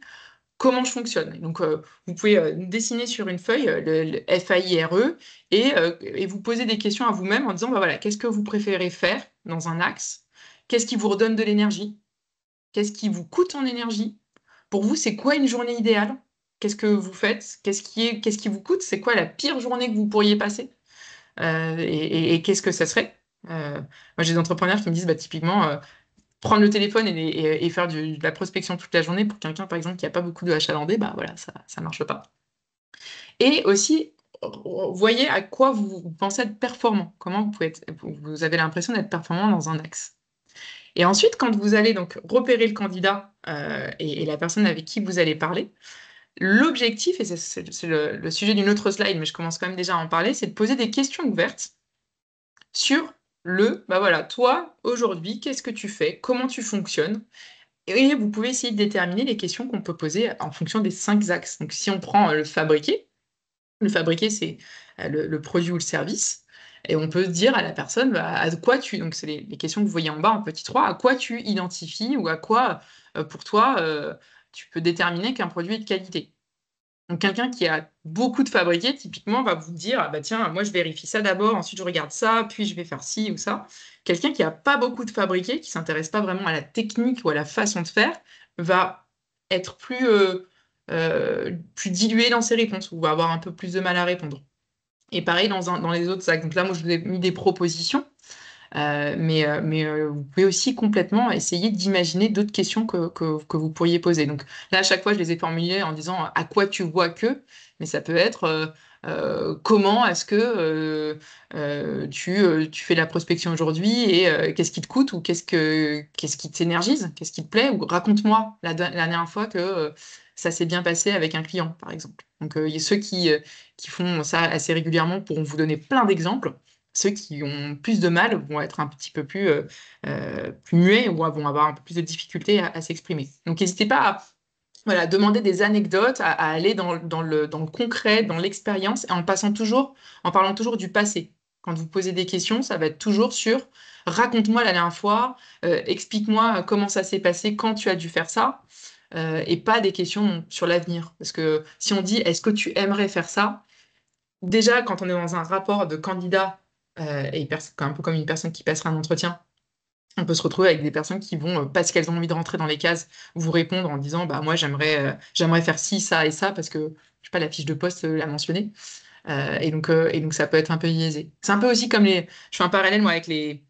S1: comment je fonctionne?» Donc, vous pouvez, dessiner sur une feuille, le FAIRE et vous poser des questions à vous-même en disant: «Bah, voilà, qu'est-ce que vous préférez faire dans un axe? Qu'est-ce qui vous redonne de l'énergie? Qu'est-ce qui vous coûte en énergie? Pour vous, c'est quoi une journée idéale? Qu'est-ce que vous faites? Qu'est-ce qui vous coûte? C'est quoi la pire journée que vous pourriez passer? Et qu'est-ce que ça serait?» Moi, j'ai des entrepreneurs qui me disent, bah, typiquement, prendre le téléphone et faire de la prospection toute la journée pour quelqu'un, par exemple, qui a pas beaucoup de achalandés, bah, voilà, ça marche pas. Et aussi, voyez à quoi vous pensez être performant. Comment vous avez l'impression d'être performant dans un axe. Et ensuite, quand vous allez donc repérer le candidat, et la personne avec qui vous allez parler, l'objectif, et c'est le sujet d'une autre slide, mais je commence quand même déjà à en parler, c'est de poser des questions ouvertes sur bah, voilà, toi, aujourd'hui, qu'est-ce que tu fais? Comment tu fonctionnes? Et vous pouvez essayer de déterminer les questions qu'on peut poser en fonction des 5 axes. Donc, si on prend le fabriqué, c'est le produit ou le service. Et on peut dire à la personne, bah, à quoi tu... Donc, c'est les questions que vous voyez en bas en petit 3, à quoi tu identifies ou à quoi, pour toi, tu peux déterminer qu'un produit est de qualité. Donc, quelqu'un qui a beaucoup de fabriqués, typiquement, va vous dire, ah bah tiens, moi, je vérifie ça d'abord, ensuite, je regarde ça, puis je vais faire ci ou ça. Quelqu'un qui n'a pas beaucoup de fabriqués, qui ne s'intéresse pas vraiment à la technique ou à la façon de faire, va être plus dilué dans ses réponses ou va avoir un peu plus de mal à répondre. Et pareil dans les autres sacs. Donc là, moi, je vous ai mis des propositions. Mais vous pouvez aussi complètement essayer d'imaginer d'autres questions que vous pourriez poser. Donc là, à chaque fois, je les ai formulées en disant à quoi tu vois que, mais ça peut être comment est-ce que tu fais la prospection aujourd'hui et qu'est-ce qui te coûte ou qu'est-ce qui t'énergise, qu'est-ce qui te plaît, ou raconte-moi la dernière fois que ça s'est bien passé avec un client, par exemple. Donc il y a ceux qui font ça assez régulièrement pourront vous donner plein d'exemples. Ceux qui ont plus de mal vont être un petit peu plus muets ou vont avoir un peu plus de difficultés à s'exprimer. Donc, n'hésitez pas à voilà, demander des anecdotes, à aller dans le concret, dans l'expérience, et en parlant toujours du passé. Quand vous posez des questions, ça va être toujours sur raconte-moi la dernière fois, explique-moi comment ça s'est passé, quand tu as dû faire ça, et pas des questions sur l'avenir. Parce que si on dit est-ce que tu aimerais faire ça, déjà, quand on est dans un rapport de candidat un peu comme une personne qui passerait un entretien, on peut se retrouver avec des personnes qui vont, parce qu'elles ont envie de rentrer dans les cases, vous répondre en disant bah moi j'aimerais faire ci, ça et ça parce que je sais pas, la fiche de poste l'a mentionné. Et donc ça peut être un peu biaisé. C'est un peu aussi comme je fais un parallèle moi avec les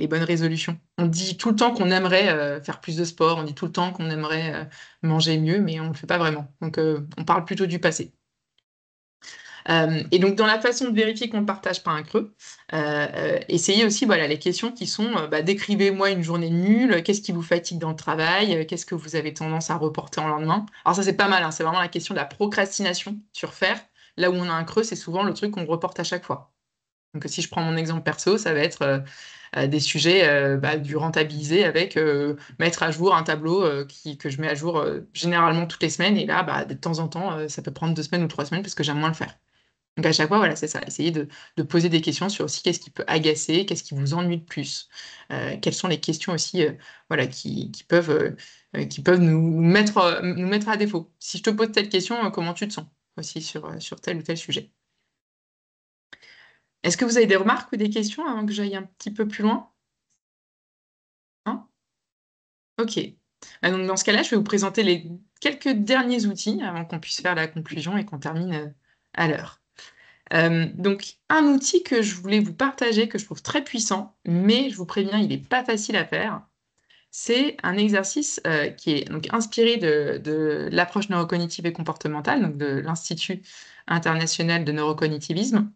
S1: bonnes résolutions. On dit tout le temps qu'on aimerait faire plus de sport, on dit tout le temps qu'on aimerait manger mieux, mais on ne le fait pas vraiment. Donc on parle plutôt du passé. Et donc, dans la façon de vérifier qu'on ne partage pas un creux, essayez aussi voilà, les questions qui sont bah, décrivez-moi une journée nulle, qu'est-ce qui vous fatigue dans le travail, qu'est-ce que vous avez tendance à reporter en lendemain. Alors, ça, c'est pas mal, hein, c'est vraiment la question de la procrastination sur faire. Là où on a un creux, c'est souvent le truc qu'on reporte à chaque fois. Donc, si je prends mon exemple perso, ça va être des sujets bah, du rentabiliser avec mettre à jour un tableau que je mets à jour généralement toutes les semaines. Et là, bah, de temps en temps, ça peut prendre 2 semaines ou 3 semaines parce que j'aime moins le faire. Donc à chaque fois, voilà, c'est ça. Essayez de poser des questions sur aussi qu'est-ce qui peut agacer, qu'est-ce qui vous ennuie le plus. Quelles sont les questions aussi voilà, qui peuvent nous mettre à défaut. Si je te pose telle question, comment tu te sens aussi sur tel ou tel sujet. Est-ce que vous avez des remarques ou des questions avant que j'aille un petit peu plus loin? Hein? Ok. Donc dans ce cas-là, je vais vous présenter les quelques derniers outils avant qu'on puisse faire la conclusion et qu'on termine à l'heure. Donc, un outil que je voulais vous partager, que je trouve très puissant, mais je vous préviens, il n'est pas facile à faire. C'est un exercice qui est donc inspiré de l'approche neurocognitive et comportementale, donc de l'Institut international de neurocognitivisme,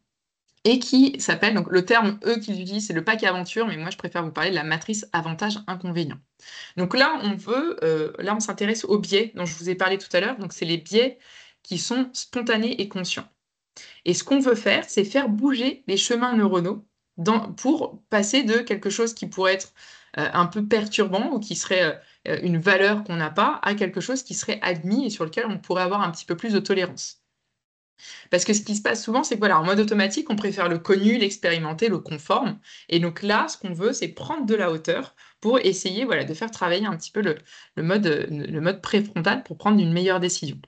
S1: et qui s'appelle, donc le terme eux qu'ils utilisent, c'est le pack aventure, mais moi je préfère vous parler de la matrice avantage-inconvénient. Donc là, on s'intéresse aux biais dont je vous ai parlé tout à l'heure, donc c'est les biais qui sont spontanés et conscients. Et ce qu'on veut faire, c'est faire bouger les chemins neuronaux pour passer de quelque chose qui pourrait être un peu perturbant ou qui serait une valeur qu'on n'a pas à quelque chose qui serait admis et sur lequel on pourrait avoir un petit peu plus de tolérance. Parce que ce qui se passe souvent, c'est que voilà, en mode automatique, on préfère le connu, l'expérimenté, le conforme. Et donc là, ce qu'on veut, c'est prendre de la hauteur pour essayer voilà, de faire travailler un petit peu le mode préfrontal pour prendre une meilleure décision.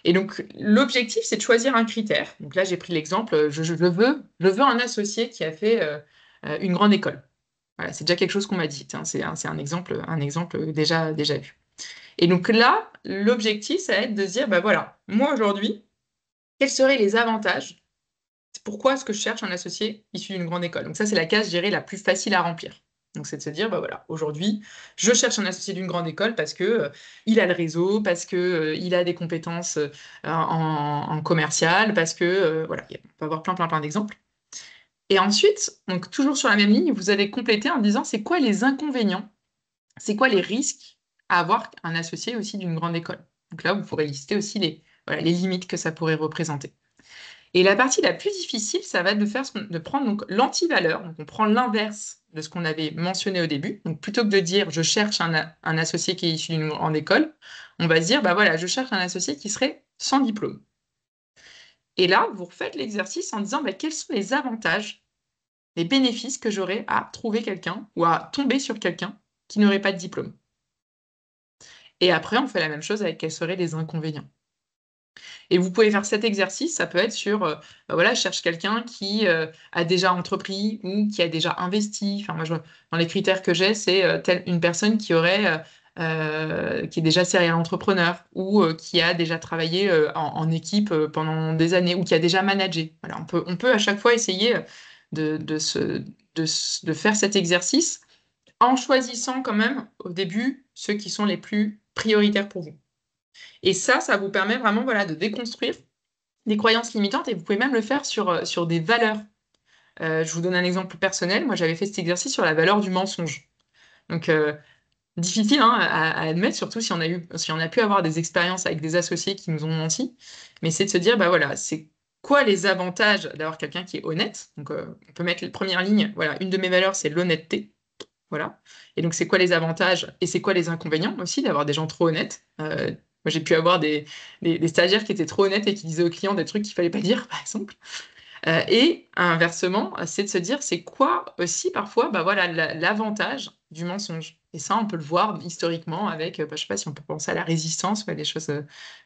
S1: Et donc, l'objectif, c'est de choisir un critère. Donc là, j'ai pris l'exemple, je veux un associé qui a fait une grande école. Voilà, c'est déjà quelque chose qu'on m'a dit. Hein, c'est un exemple déjà vu. Et donc là, l'objectif, ça va être de se dire, bah voilà, moi aujourd'hui, quels seraient les avantages? Pourquoi est-ce que je cherche un associé issu d'une grande école? Donc ça, c'est la case, je dirais, la plus facile à remplir. Donc c'est de se dire, bah voilà, aujourd'hui, je cherche un associé d'une grande école parce que il a le réseau, parce que il a des compétences en commercial, parce que voilà, on peut avoir plein d'exemples. Et ensuite, donc toujours sur la même ligne, vous allez compléter en disant, c'est quoi les inconvénients, c'est quoi les risques à avoir un associé aussi d'une grande école. Donc là, vous pourrez lister aussi les limites que ça pourrait représenter. Et la partie la plus difficile, ça va être de prendre donc l'antivaleur. Donc on prend l'inverse de ce qu'on avait mentionné au début. Donc, plutôt que de dire je cherche un associé qui est issu d'une grande école, on va se dire, bah voilà, je cherche un associé qui serait sans diplôme. Et là, vous refaites l'exercice en disant, bah, quels sont les avantages, les bénéfices que j'aurais à trouver quelqu'un ou à tomber sur quelqu'un qui n'aurait pas de diplôme. Et après, on fait la même chose avec quels seraient les inconvénients. Et vous pouvez faire cet exercice, ça peut être sur, bah voilà, je cherche quelqu'un qui a déjà entrepris ou qui a déjà investi. Enfin, moi, dans les critères que j'ai, c'est une personne qui qui est déjà serial entrepreneur ou qui a déjà travaillé en équipe pendant des années ou qui a déjà managé. Voilà, on peut à chaque fois essayer de faire cet exercice en choisissant quand même au début ceux qui sont les plus prioritaires pour vous. Et ça vous permet vraiment voilà, de déconstruire des croyances limitantes et vous pouvez même le faire sur des valeurs. Je vous donne un exemple personnel. Moi, j'avais fait cet exercice sur la valeur du mensonge. Donc, difficile hein, à admettre, surtout si on a pu avoir des expériences avec des associés qui nous ont menti. Mais c'est de se dire, bah voilà, c'est quoi les avantages d'avoir quelqu'un qui est honnête? Donc, on peut mettre la première ligne. Voilà, une de mes valeurs, c'est l'honnêteté. Voilà. Et donc, c'est quoi les avantages et c'est quoi les inconvénients aussi d'avoir des gens trop honnêtes? Moi, j'ai pu avoir des stagiaires qui étaient trop honnêtes et qui disaient aux clients des trucs qu'il fallait pas dire, par exemple. Et inversement, c'est de se dire, c'est quoi aussi parfois bah voilà, l'avantage du mensonge. Et ça, on peut le voir historiquement avec, bah, je sais pas si on peut penser à la résistance, ouais, des choses de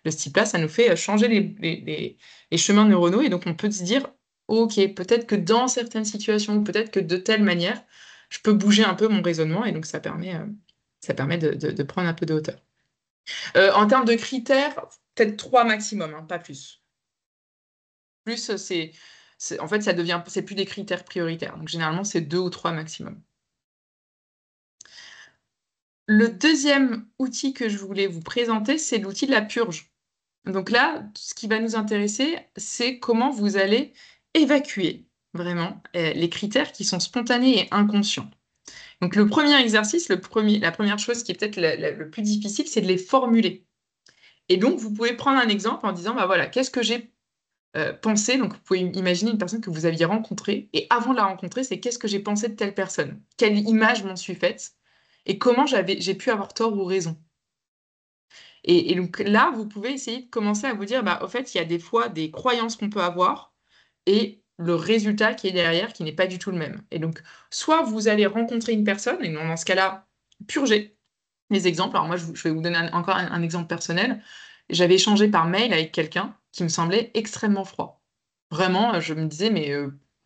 S1: ce type-là, ça nous fait changer les chemins neuronaux. Et donc, on peut se dire, OK, peut-être que dans certaines situations, peut-être que de telle manière, je peux bouger un peu mon raisonnement. Et donc, ça permet de prendre un peu de hauteur. En termes de critères, peut-être 3 maximum, hein, pas plus. Plus, en fait, c'est plus des critères prioritaires. Donc, généralement, c'est 2 ou 3 maximum. Le deuxième outil que je voulais vous présenter, c'est l'outil de la purge. Donc là, ce qui va nous intéresser, c'est comment vous allez évacuer vraiment les critères qui sont spontanés et inconscients. Donc, le premier exercice, la première chose qui est peut-être le plus difficile, c'est de les formuler. Et donc, vous pouvez prendre un exemple en disant, bah voilà, qu'est-ce que j'ai pensé, donc vous pouvez imaginer une personne que vous aviez rencontrée, et avant de la rencontrer, c'est qu'est-ce que j'ai pensé de telle personne, quelle image m'en suis faite, et comment j'ai pu avoir tort ou raison. Et donc là, vous pouvez essayer de commencer à vous dire, bah, au fait, il y a des fois des croyances qu'on peut avoir, et le résultat qui est derrière, qui n'est pas du tout le même. Et donc, soit vous allez rencontrer une personne, et dans ce cas-là, purger les exemples. Alors moi, je vais vous donner encore un exemple personnel. J'avais échangé par mail avec quelqu'un qui me semblait extrêmement froid. Vraiment, je me disais, mais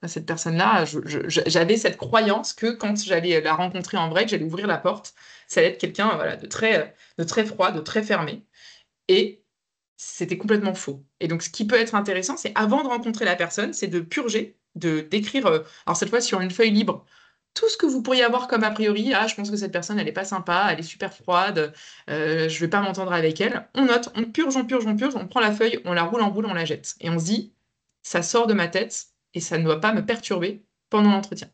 S1: cette personne-là, j'avais cette croyance que quand j'allais la rencontrer en vrai, que j'allais ouvrir la porte, ça allait être quelqu'un voilà, de très froid, de très fermé. Et c'était complètement faux. Et donc, ce qui peut être intéressant, c'est avant de rencontrer la personne, c'est de purger, de d'écrire, alors cette fois sur une feuille libre, tout ce que vous pourriez avoir comme a priori. Ah, je pense que cette personne, elle est pas sympa, elle est super froide, je vais pas m'entendre avec elle. On note, on purge, on purge, on purge, on prend la feuille, on la roule en boule, on la jette. Et on se dit, ça sort de ma tête et ça ne doit pas me perturber pendant l'entretien.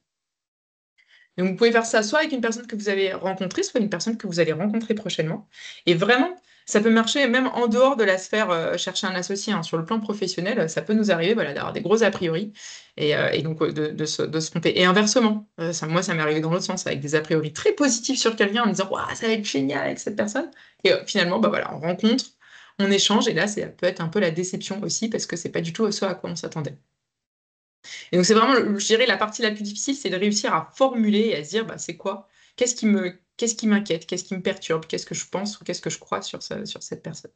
S1: Donc, vous pouvez faire ça soit avec une personne que vous avez rencontrée, soit une personne que vous allez rencontrer prochainement. Et vraiment, ça peut marcher même en dehors de la sphère chercher un associé, hein. Sur le plan professionnel, ça peut nous arriver voilà, d'avoir des gros a priori et donc de se tromper. Et inversement, moi, ça m'est arrivé dans l'autre sens, avec des a priori très positifs sur quelqu'un en me disant Waouh, ça va être génial avec cette personne. Et finalement, bah, voilà, on rencontre, on échange, et là, ça peut être un peu la déception aussi, parce que c'est pas du tout ce à quoi on s'attendait. Et donc, c'est vraiment, je dirais, la partie la plus difficile, c'est de réussir à formuler et à se dire, bah, c'est quoi? Qu'est-ce qui m'inquiète? Qu'est-ce qui me perturbe? Qu'est-ce que je pense ou qu'est-ce que je crois sur cette personne?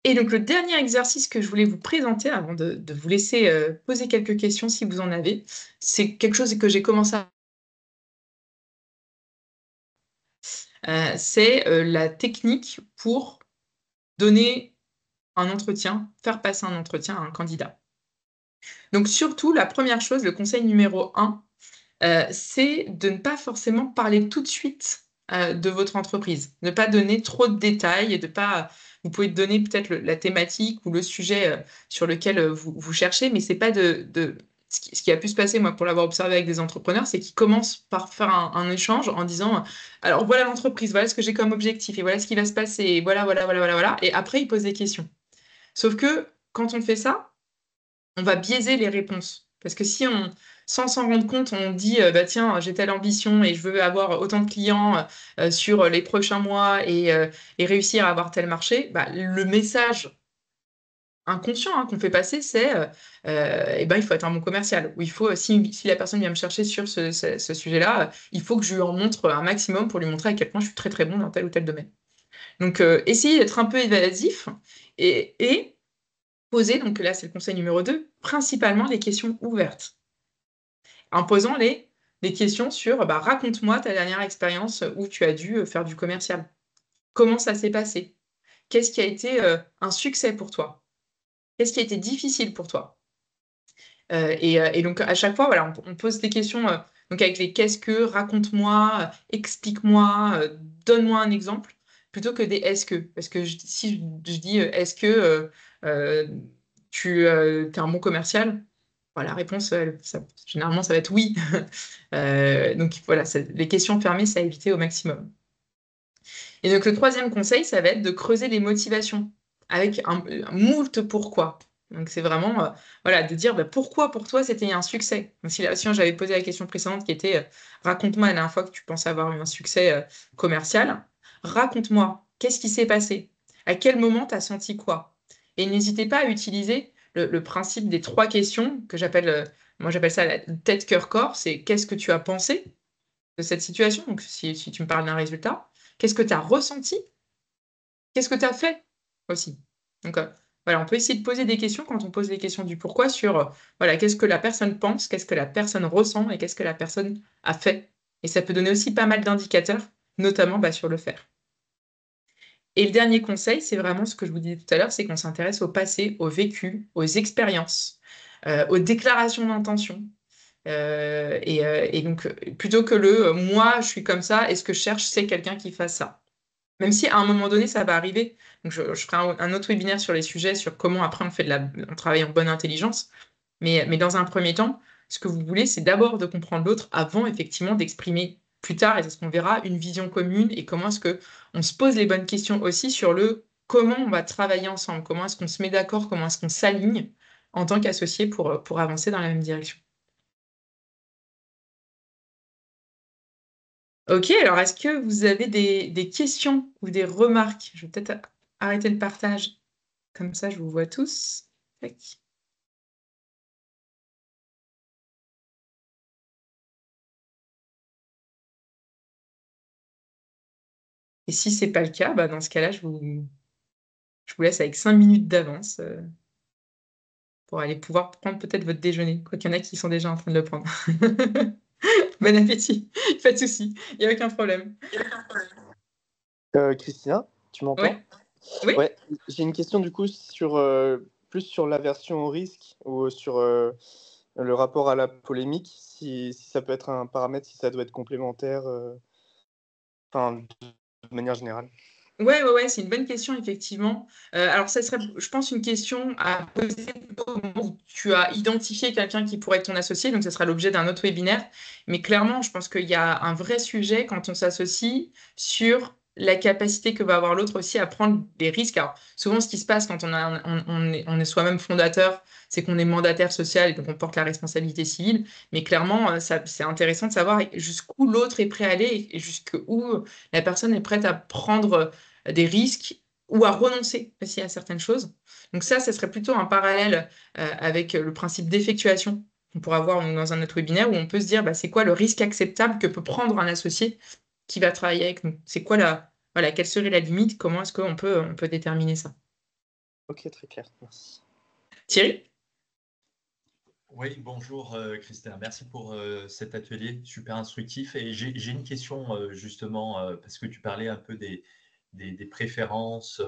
S1: Et donc, le dernier exercice que je voulais vous présenter avant de vous laisser poser quelques questions si vous en avez, c'est quelque chose que j'ai commencé c'est la technique pour donner un entretien, faire passer un entretien à un candidat. Donc, surtout, la première chose, le conseil numéro 1, c'est de ne pas forcément parler tout de suite de votre entreprise, ne pas donner trop de détails et de pas. Vous pouvez donner peut-être la thématique ou le sujet sur lequel vous cherchez, mais c'est pas ce qui a pu se passer, moi, pour l'avoir observé avec des entrepreneurs, c'est qu'ils commencent par faire un échange en disant, alors voilà l'entreprise, voilà ce que j'ai comme objectif, et voilà ce qui va se passer, et voilà, voilà, voilà, voilà, voilà. Et après, ils posent des questions. Sauf que quand on fait ça, on va biaiser les réponses. Parce que si sans s'en rendre compte, on dit bah tiens, j'ai telle ambition et je veux avoir autant de clients sur les prochains mois et réussir à avoir tel marché, bah, le message inconscient qu'on fait passer, c'est eh ben, il faut être un bon commercial. Ou il faut, si la personne vient me chercher sur ce sujet-là, il faut que je lui en montre un maximum pour lui montrer à quel point je suis très très bon dans tel ou tel domaine. Donc, essayez d'être un peu évasif et poser, donc là c'est le conseil numéro 2, principalement des questions ouvertes. En posant des questions sur bah, raconte-moi ta dernière expérience où tu as dû faire du commercial. Comment ça s'est passé? Qu'est-ce qui a été un succès pour toi? Qu'est-ce qui a été difficile pour toi? Et donc, à chaque fois, voilà, on pose des questions donc avec les qu'est-ce que, raconte-moi, explique-moi, donne-moi un exemple, plutôt que des est-ce que. Parce que si je dis est-ce que euh, tu es un bon commercial, voilà, la réponse, généralement, ça va être oui. Donc, voilà, les questions fermées, c'est à éviter au maximum. Et donc, le troisième conseil, ça va être de creuser les motivations avec un moult pourquoi. Donc, c'est vraiment voilà, de dire bah, pourquoi pour toi c'était un succès. Donc, si j'avais posé la question précédente qui était raconte-moi la dernière fois que tu pensais avoir eu un succès commercial, raconte-moi qu'est-ce qui s'est passé, à quel moment tu as senti quoi. Et n'hésitez pas à utiliser le principe des 3 questions que moi j'appelle ça la tête, cœur, corps. C'est qu'est-ce que tu as pensé de cette situation. Donc, si tu me parles d'un résultat, qu'est-ce que tu as ressenti? Qu'est-ce que tu as fait aussi? Donc, voilà, on peut essayer de poser des questions quand on pose des questions du pourquoi sur, voilà, qu'est-ce que la personne pense, qu'est-ce que la personne ressent et qu'est-ce que la personne a fait. Et ça peut donner aussi pas mal d'indicateurs, notamment bah, sur le faire. Et le dernier conseil, c'est vraiment ce que je vous disais tout à l'heure, c'est qu'on s'intéresse au passé, au vécu, aux expériences, aux déclarations d'intention. Et donc, plutôt que moi, je suis comme ça, et ce que je cherche, c'est quelqu'un qui fasse ça. Même si à un moment donné, ça va arriver. Donc, je ferai un autre webinaire sur les sujets, sur comment après on travaille en bonne intelligence. Mais dans un premier temps, ce que vous voulez, c'est d'abord de comprendre l'autre avant effectivement d'exprimer plus tard, et c'est ce qu'on verra, une vision commune et comment est-ce que on se pose les bonnes questions aussi sur le comment on va travailler ensemble, comment est-ce qu'on se met d'accord, comment est-ce qu'on s'aligne en tant qu'associé pour avancer dans la même direction. Ok, alors est-ce que vous avez des questions ou des remarques? Je vais peut-être arrêter le partage. Comme ça, je vous vois tous. Tac. Et si c'est pas le cas, bah dans ce cas-là, je vous laisse avec 5 minutes d'avance pour aller pouvoir prendre peut-être votre déjeuner. Quoi qu'il y en a qui sont déjà en train de le prendre. Bon appétit, pas de souci, il n'y a aucun problème.
S4: Christina, tu m'entends?
S1: Ouais, oui.
S4: Ouais, j'ai une question du coup plus sur l'aversion au risque ou sur le rapport à la polémique, si ça peut être un paramètre, si ça doit être complémentaire, enfin, de manière générale.
S1: Ouais, c'est une bonne question, effectivement. Alors, ça serait, je pense, une question à poser plutôt au moment où tu as identifié quelqu'un qui pourrait être ton associé, donc ce sera l'objet d'un autre webinaire. Mais clairement, je pense qu'il y a un vrai sujet quand on s'associe sur la capacité que va avoir l'autre aussi à prendre des risques. Alors, souvent, ce qui se passe quand on est soi-même fondateur, c'est qu'on est mandataire social et donc on porte la responsabilité civile. Mais clairement, c'est intéressant de savoir jusqu'où l'autre est prêt à aller et jusqu'où la personne est prête à prendre des risques ou à renoncer aussi à certaines choses. Donc ça serait plutôt un parallèle avec le principe d'effectuation qu'on pourra voir dans un autre webinaire où on peut se dire bah, c'est quoi le risque acceptable que peut prendre un associé qui va travailler avec nous? C'est quoi voilà, quelle serait la limite? Comment est-ce qu'on peut déterminer ça?
S4: Ok, très clair, merci.
S1: Thierry?
S5: Oui, bonjour Christina, merci pour cet atelier super instructif. Et j'ai une question justement, parce que tu parlais un peu des préférences,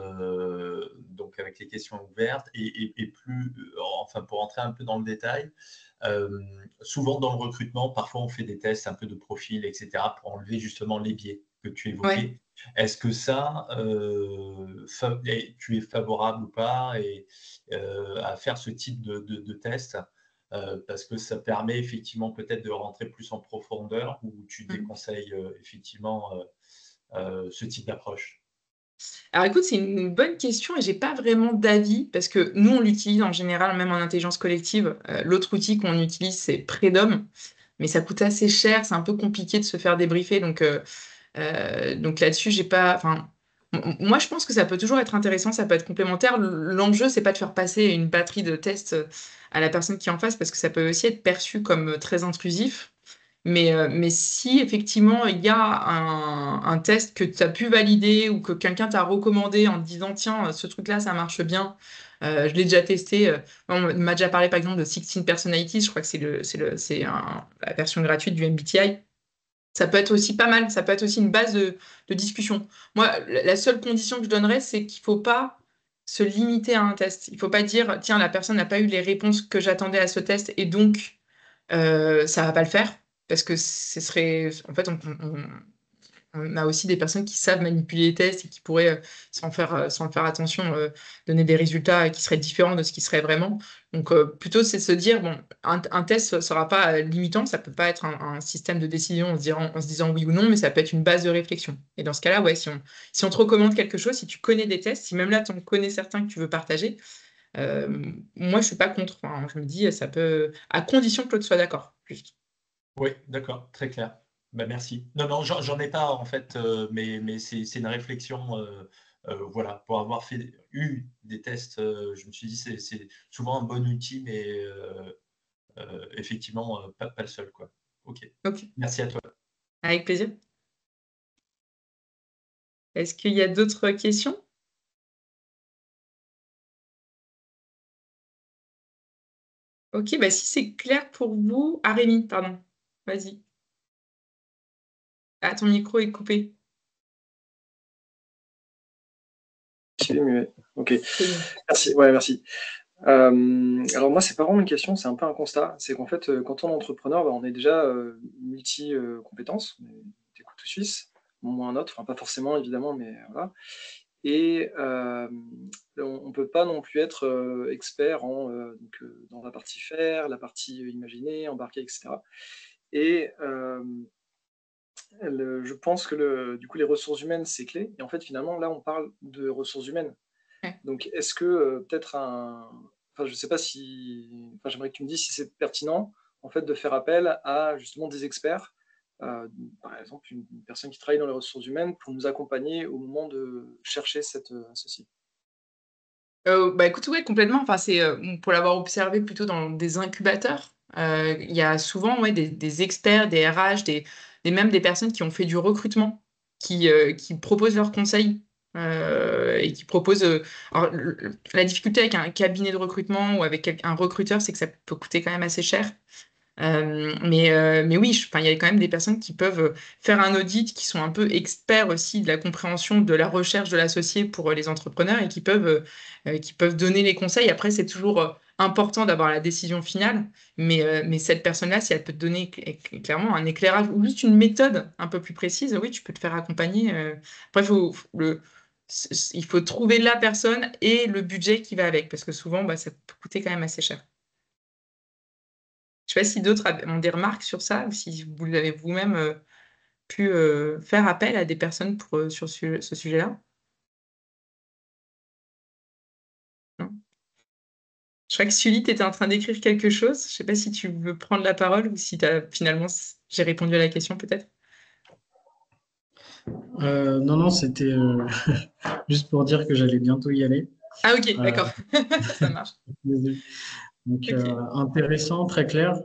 S5: donc avec les questions ouvertes, et plus, enfin pour entrer un peu dans le détail, souvent dans le recrutement, parfois on fait des tests un peu de profil, etc., pour enlever justement les biais que tu évoquais.
S1: Ouais.
S5: Est-ce que ça, tu es favorable ou pas à faire ce type de test? Parce que ça permet effectivement peut-être de rentrer plus en profondeur ou tu déconseilles effectivement ce type d'approche?
S1: Alors écoute, c'est une bonne question et j'ai pas vraiment d'avis parce que nous, on l'utilise en général, même en intelligence collective. L'autre outil qu'on utilise, c'est Predom, mais ça coûte assez cher, c'est un peu compliqué de se faire débriefer. Donc là-dessus, j'ai pas. Enfin, moi, je pense que ça peut toujours être intéressant, ça peut être complémentaire. L'enjeu, c'est pas de faire passer une batterie de tests à la personne qui est en face parce que ça peut aussi être perçu comme très intrusif. Mais si effectivement il y a un test que tu as pu valider ou que quelqu'un t'a recommandé en te disant tiens, ce truc-là, ça marche bien, je l'ai déjà testé. On m'a déjà parlé par exemple de 16 Personalities, je crois que la version gratuite du MBTI. Ça peut être aussi pas mal, ça peut être aussi une base de discussion. Moi, la seule condition que je donnerais, c'est qu'il ne faut pas se limiter à un test. Il ne faut pas dire tiens, la personne n'a pas eu les réponses que j'attendais à ce test et donc ça va pas le faire parce que ce serait en fait on a aussi des personnes qui savent manipuler les tests et qui pourraient sans faire attention donner des résultats qui seraient différents de ce qui serait vraiment. Donc plutôt c'est se dire bon un test ne sera pas limitant, ça peut pas être un système de décision en se disant oui ou non, mais ça peut être une base de réflexion. Et dans ce cas-là, ouais, si on te recommande quelque chose, si tu connais des tests, si même là tu en connais certains que tu veux partager, euh, moi, je suis pas contre. Enfin, je me dis, ça peut, à condition que l'autre soit d'accord. Juste.
S5: Oui, d'accord, très clair. Bah, merci. Non, non, j'en ai pas en fait, mais c'est une réflexion. Voilà, pour avoir eu des tests, je me suis dit c'est souvent un bon outil, mais effectivement pas le seul, quoi. Ok.
S1: Ok,
S5: Merci à toi.
S1: avec plaisir. Est-ce qu'il y a d'autres questions? Ok, bah si c'est clair pour vous. Ah, Rémi, pardon. Vas-y. Ah, ton micro est coupé.
S2: C'est muet. Ok.
S1: C'est bon.
S2: Merci. Ouais, merci. Alors moi, c'est pas vraiment une question, c'est un peu un constat. C'est qu'en fait, quand on est entrepreneur, bah, on est déjà multi-compétences. On est des couteaux suisses, moins un autre, enfin pas forcément évidemment, mais voilà. Et on peut pas non plus être expert dans la partie faire, la partie imaginer, embarquer, etc. Et je pense que du coup, les ressources humaines, c'est clé. Et en fait, finalement, là, on parle de ressources humaines.
S1: Ouais.
S2: Donc, est-ce que peut-être enfin, je sais pas si, enfin, j'aimerais que tu me dises si c'est pertinent, en fait, de faire appel à justement des experts, par exemple, une personne qui travaille dans les ressources humaines pour nous accompagner au moment de chercher ceci.
S1: Bah écoute, ouais, complètement. Enfin, pour l'avoir observé plutôt dans des incubateurs, il y a souvent ouais, des experts, des RH, même des personnes qui ont fait du recrutement, qui proposent leurs conseils et qui proposent. Alors, la difficulté avec un cabinet de recrutement ou avec un recruteur, c'est que ça peut coûter quand même assez cher. Mais oui, enfin, il y a quand même des personnes qui peuvent faire un audit, qui sont un peu experts aussi de la compréhension de la recherche de l'associé pour les entrepreneurs et qui peuvent donner les conseils. Après, c'est toujours important d'avoir la décision finale, mais cette personne-là, si elle peut te donner clairement un éclairage ou juste une méthode un peu plus précise, oui, tu peux te faire accompagner. Après, il faut trouver la personne et le budget qui va avec, parce que souvent, bah, ça peut coûter quand même assez cher. Je ne sais pas si d'autres ont des remarques sur ça ou si vous avez vous-même pu faire appel à des personnes sur ce sujet-là. Non. Je crois que Sully, tu étais en train d'écrire quelque chose. Je ne sais pas si tu veux prendre la parole ou si finalement j'ai répondu à la question peut-être.
S2: Non, non, c'était juste pour dire que j'allais bientôt y aller.
S1: Ah ok,
S2: Euh,
S1: d'accord. Ça marche.
S2: Désolé. Donc,
S1: Ok.
S2: intéressant, très clair.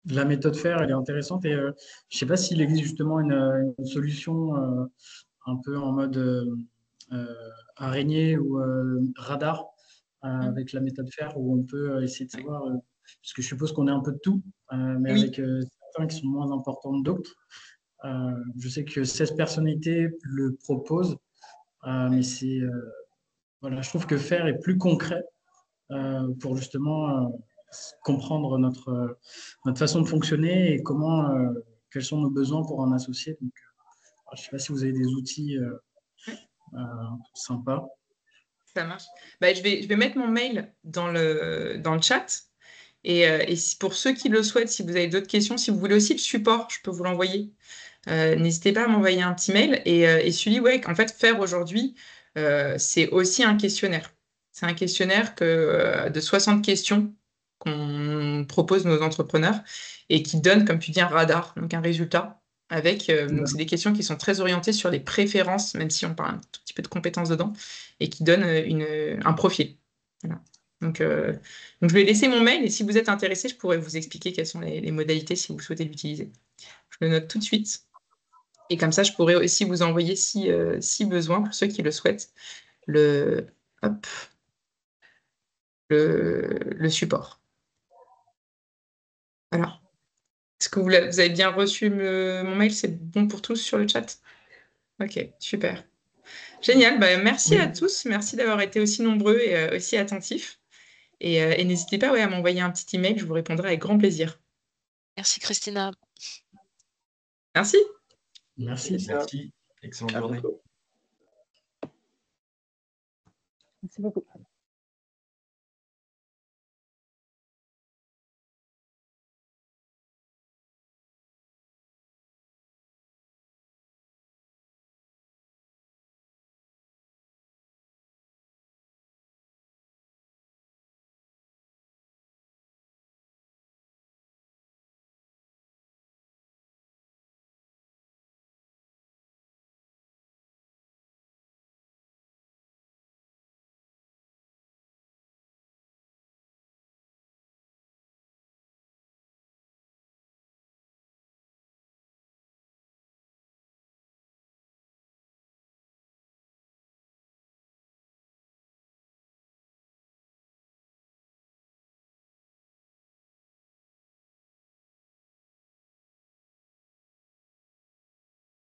S2: La méthode FAIR, elle est intéressante et je ne sais pas s'il existe justement une solution un peu en mode araignée ou radar avec la méthode FAIR où on peut essayer de savoir, parce que je suppose qu'on est un peu de tout, mais
S1: Oui.
S2: avec certains qui sont moins importants que d'autres. Je sais que 16 personnalités le proposent, mais voilà, je trouve que FAIR est plus concret pour justement comprendre notre façon de fonctionner et quels sont nos besoins pour un associé. Donc, je ne sais pas si vous avez des outils sympas.
S1: Ça marche. Bah, je vais mettre mon mail dans le chat. Et pour ceux qui le souhaitent, si vous avez d'autres questions, si vous voulez aussi le support, je peux vous l'envoyer. n'hésitez pas à m'envoyer un petit mail. Et Sully, ouais, en fait, faire aujourd'hui, c'est aussi un questionnaire. C'est un questionnaire de 60 questions qu'on propose nos entrepreneurs et qui donne, comme tu dis, un radar, donc un résultat. Donc c'est des questions qui sont très orientées sur les préférences, même si on parle un tout petit peu de compétences dedans, et qui donnent un profil. Voilà. Donc, euh, donc, je vais laisser mon mail et si vous êtes intéressé, je pourrais vous expliquer quelles sont les modalités si vous souhaitez l'utiliser. Je le note tout de suite. Et comme ça, je pourrais aussi vous envoyer, si besoin, pour ceux qui le souhaitent, le, hop, le support. Alors, est-ce que vous avez bien reçu mon mail? C'est bon pour tous sur le chat? Ok, super. Génial. Bah, merci à
S5: Oui,
S1: tous. Merci d'avoir été aussi nombreux et aussi attentifs. Et n'hésitez pas, ouais, à m'envoyer un petit email. Je vous répondrai avec grand plaisir.
S3: Merci Christina.
S1: Merci.
S2: Merci, ça.
S5: merci. Excellente
S2: À
S5: journée.
S2: bientôt.
S6: Merci beaucoup.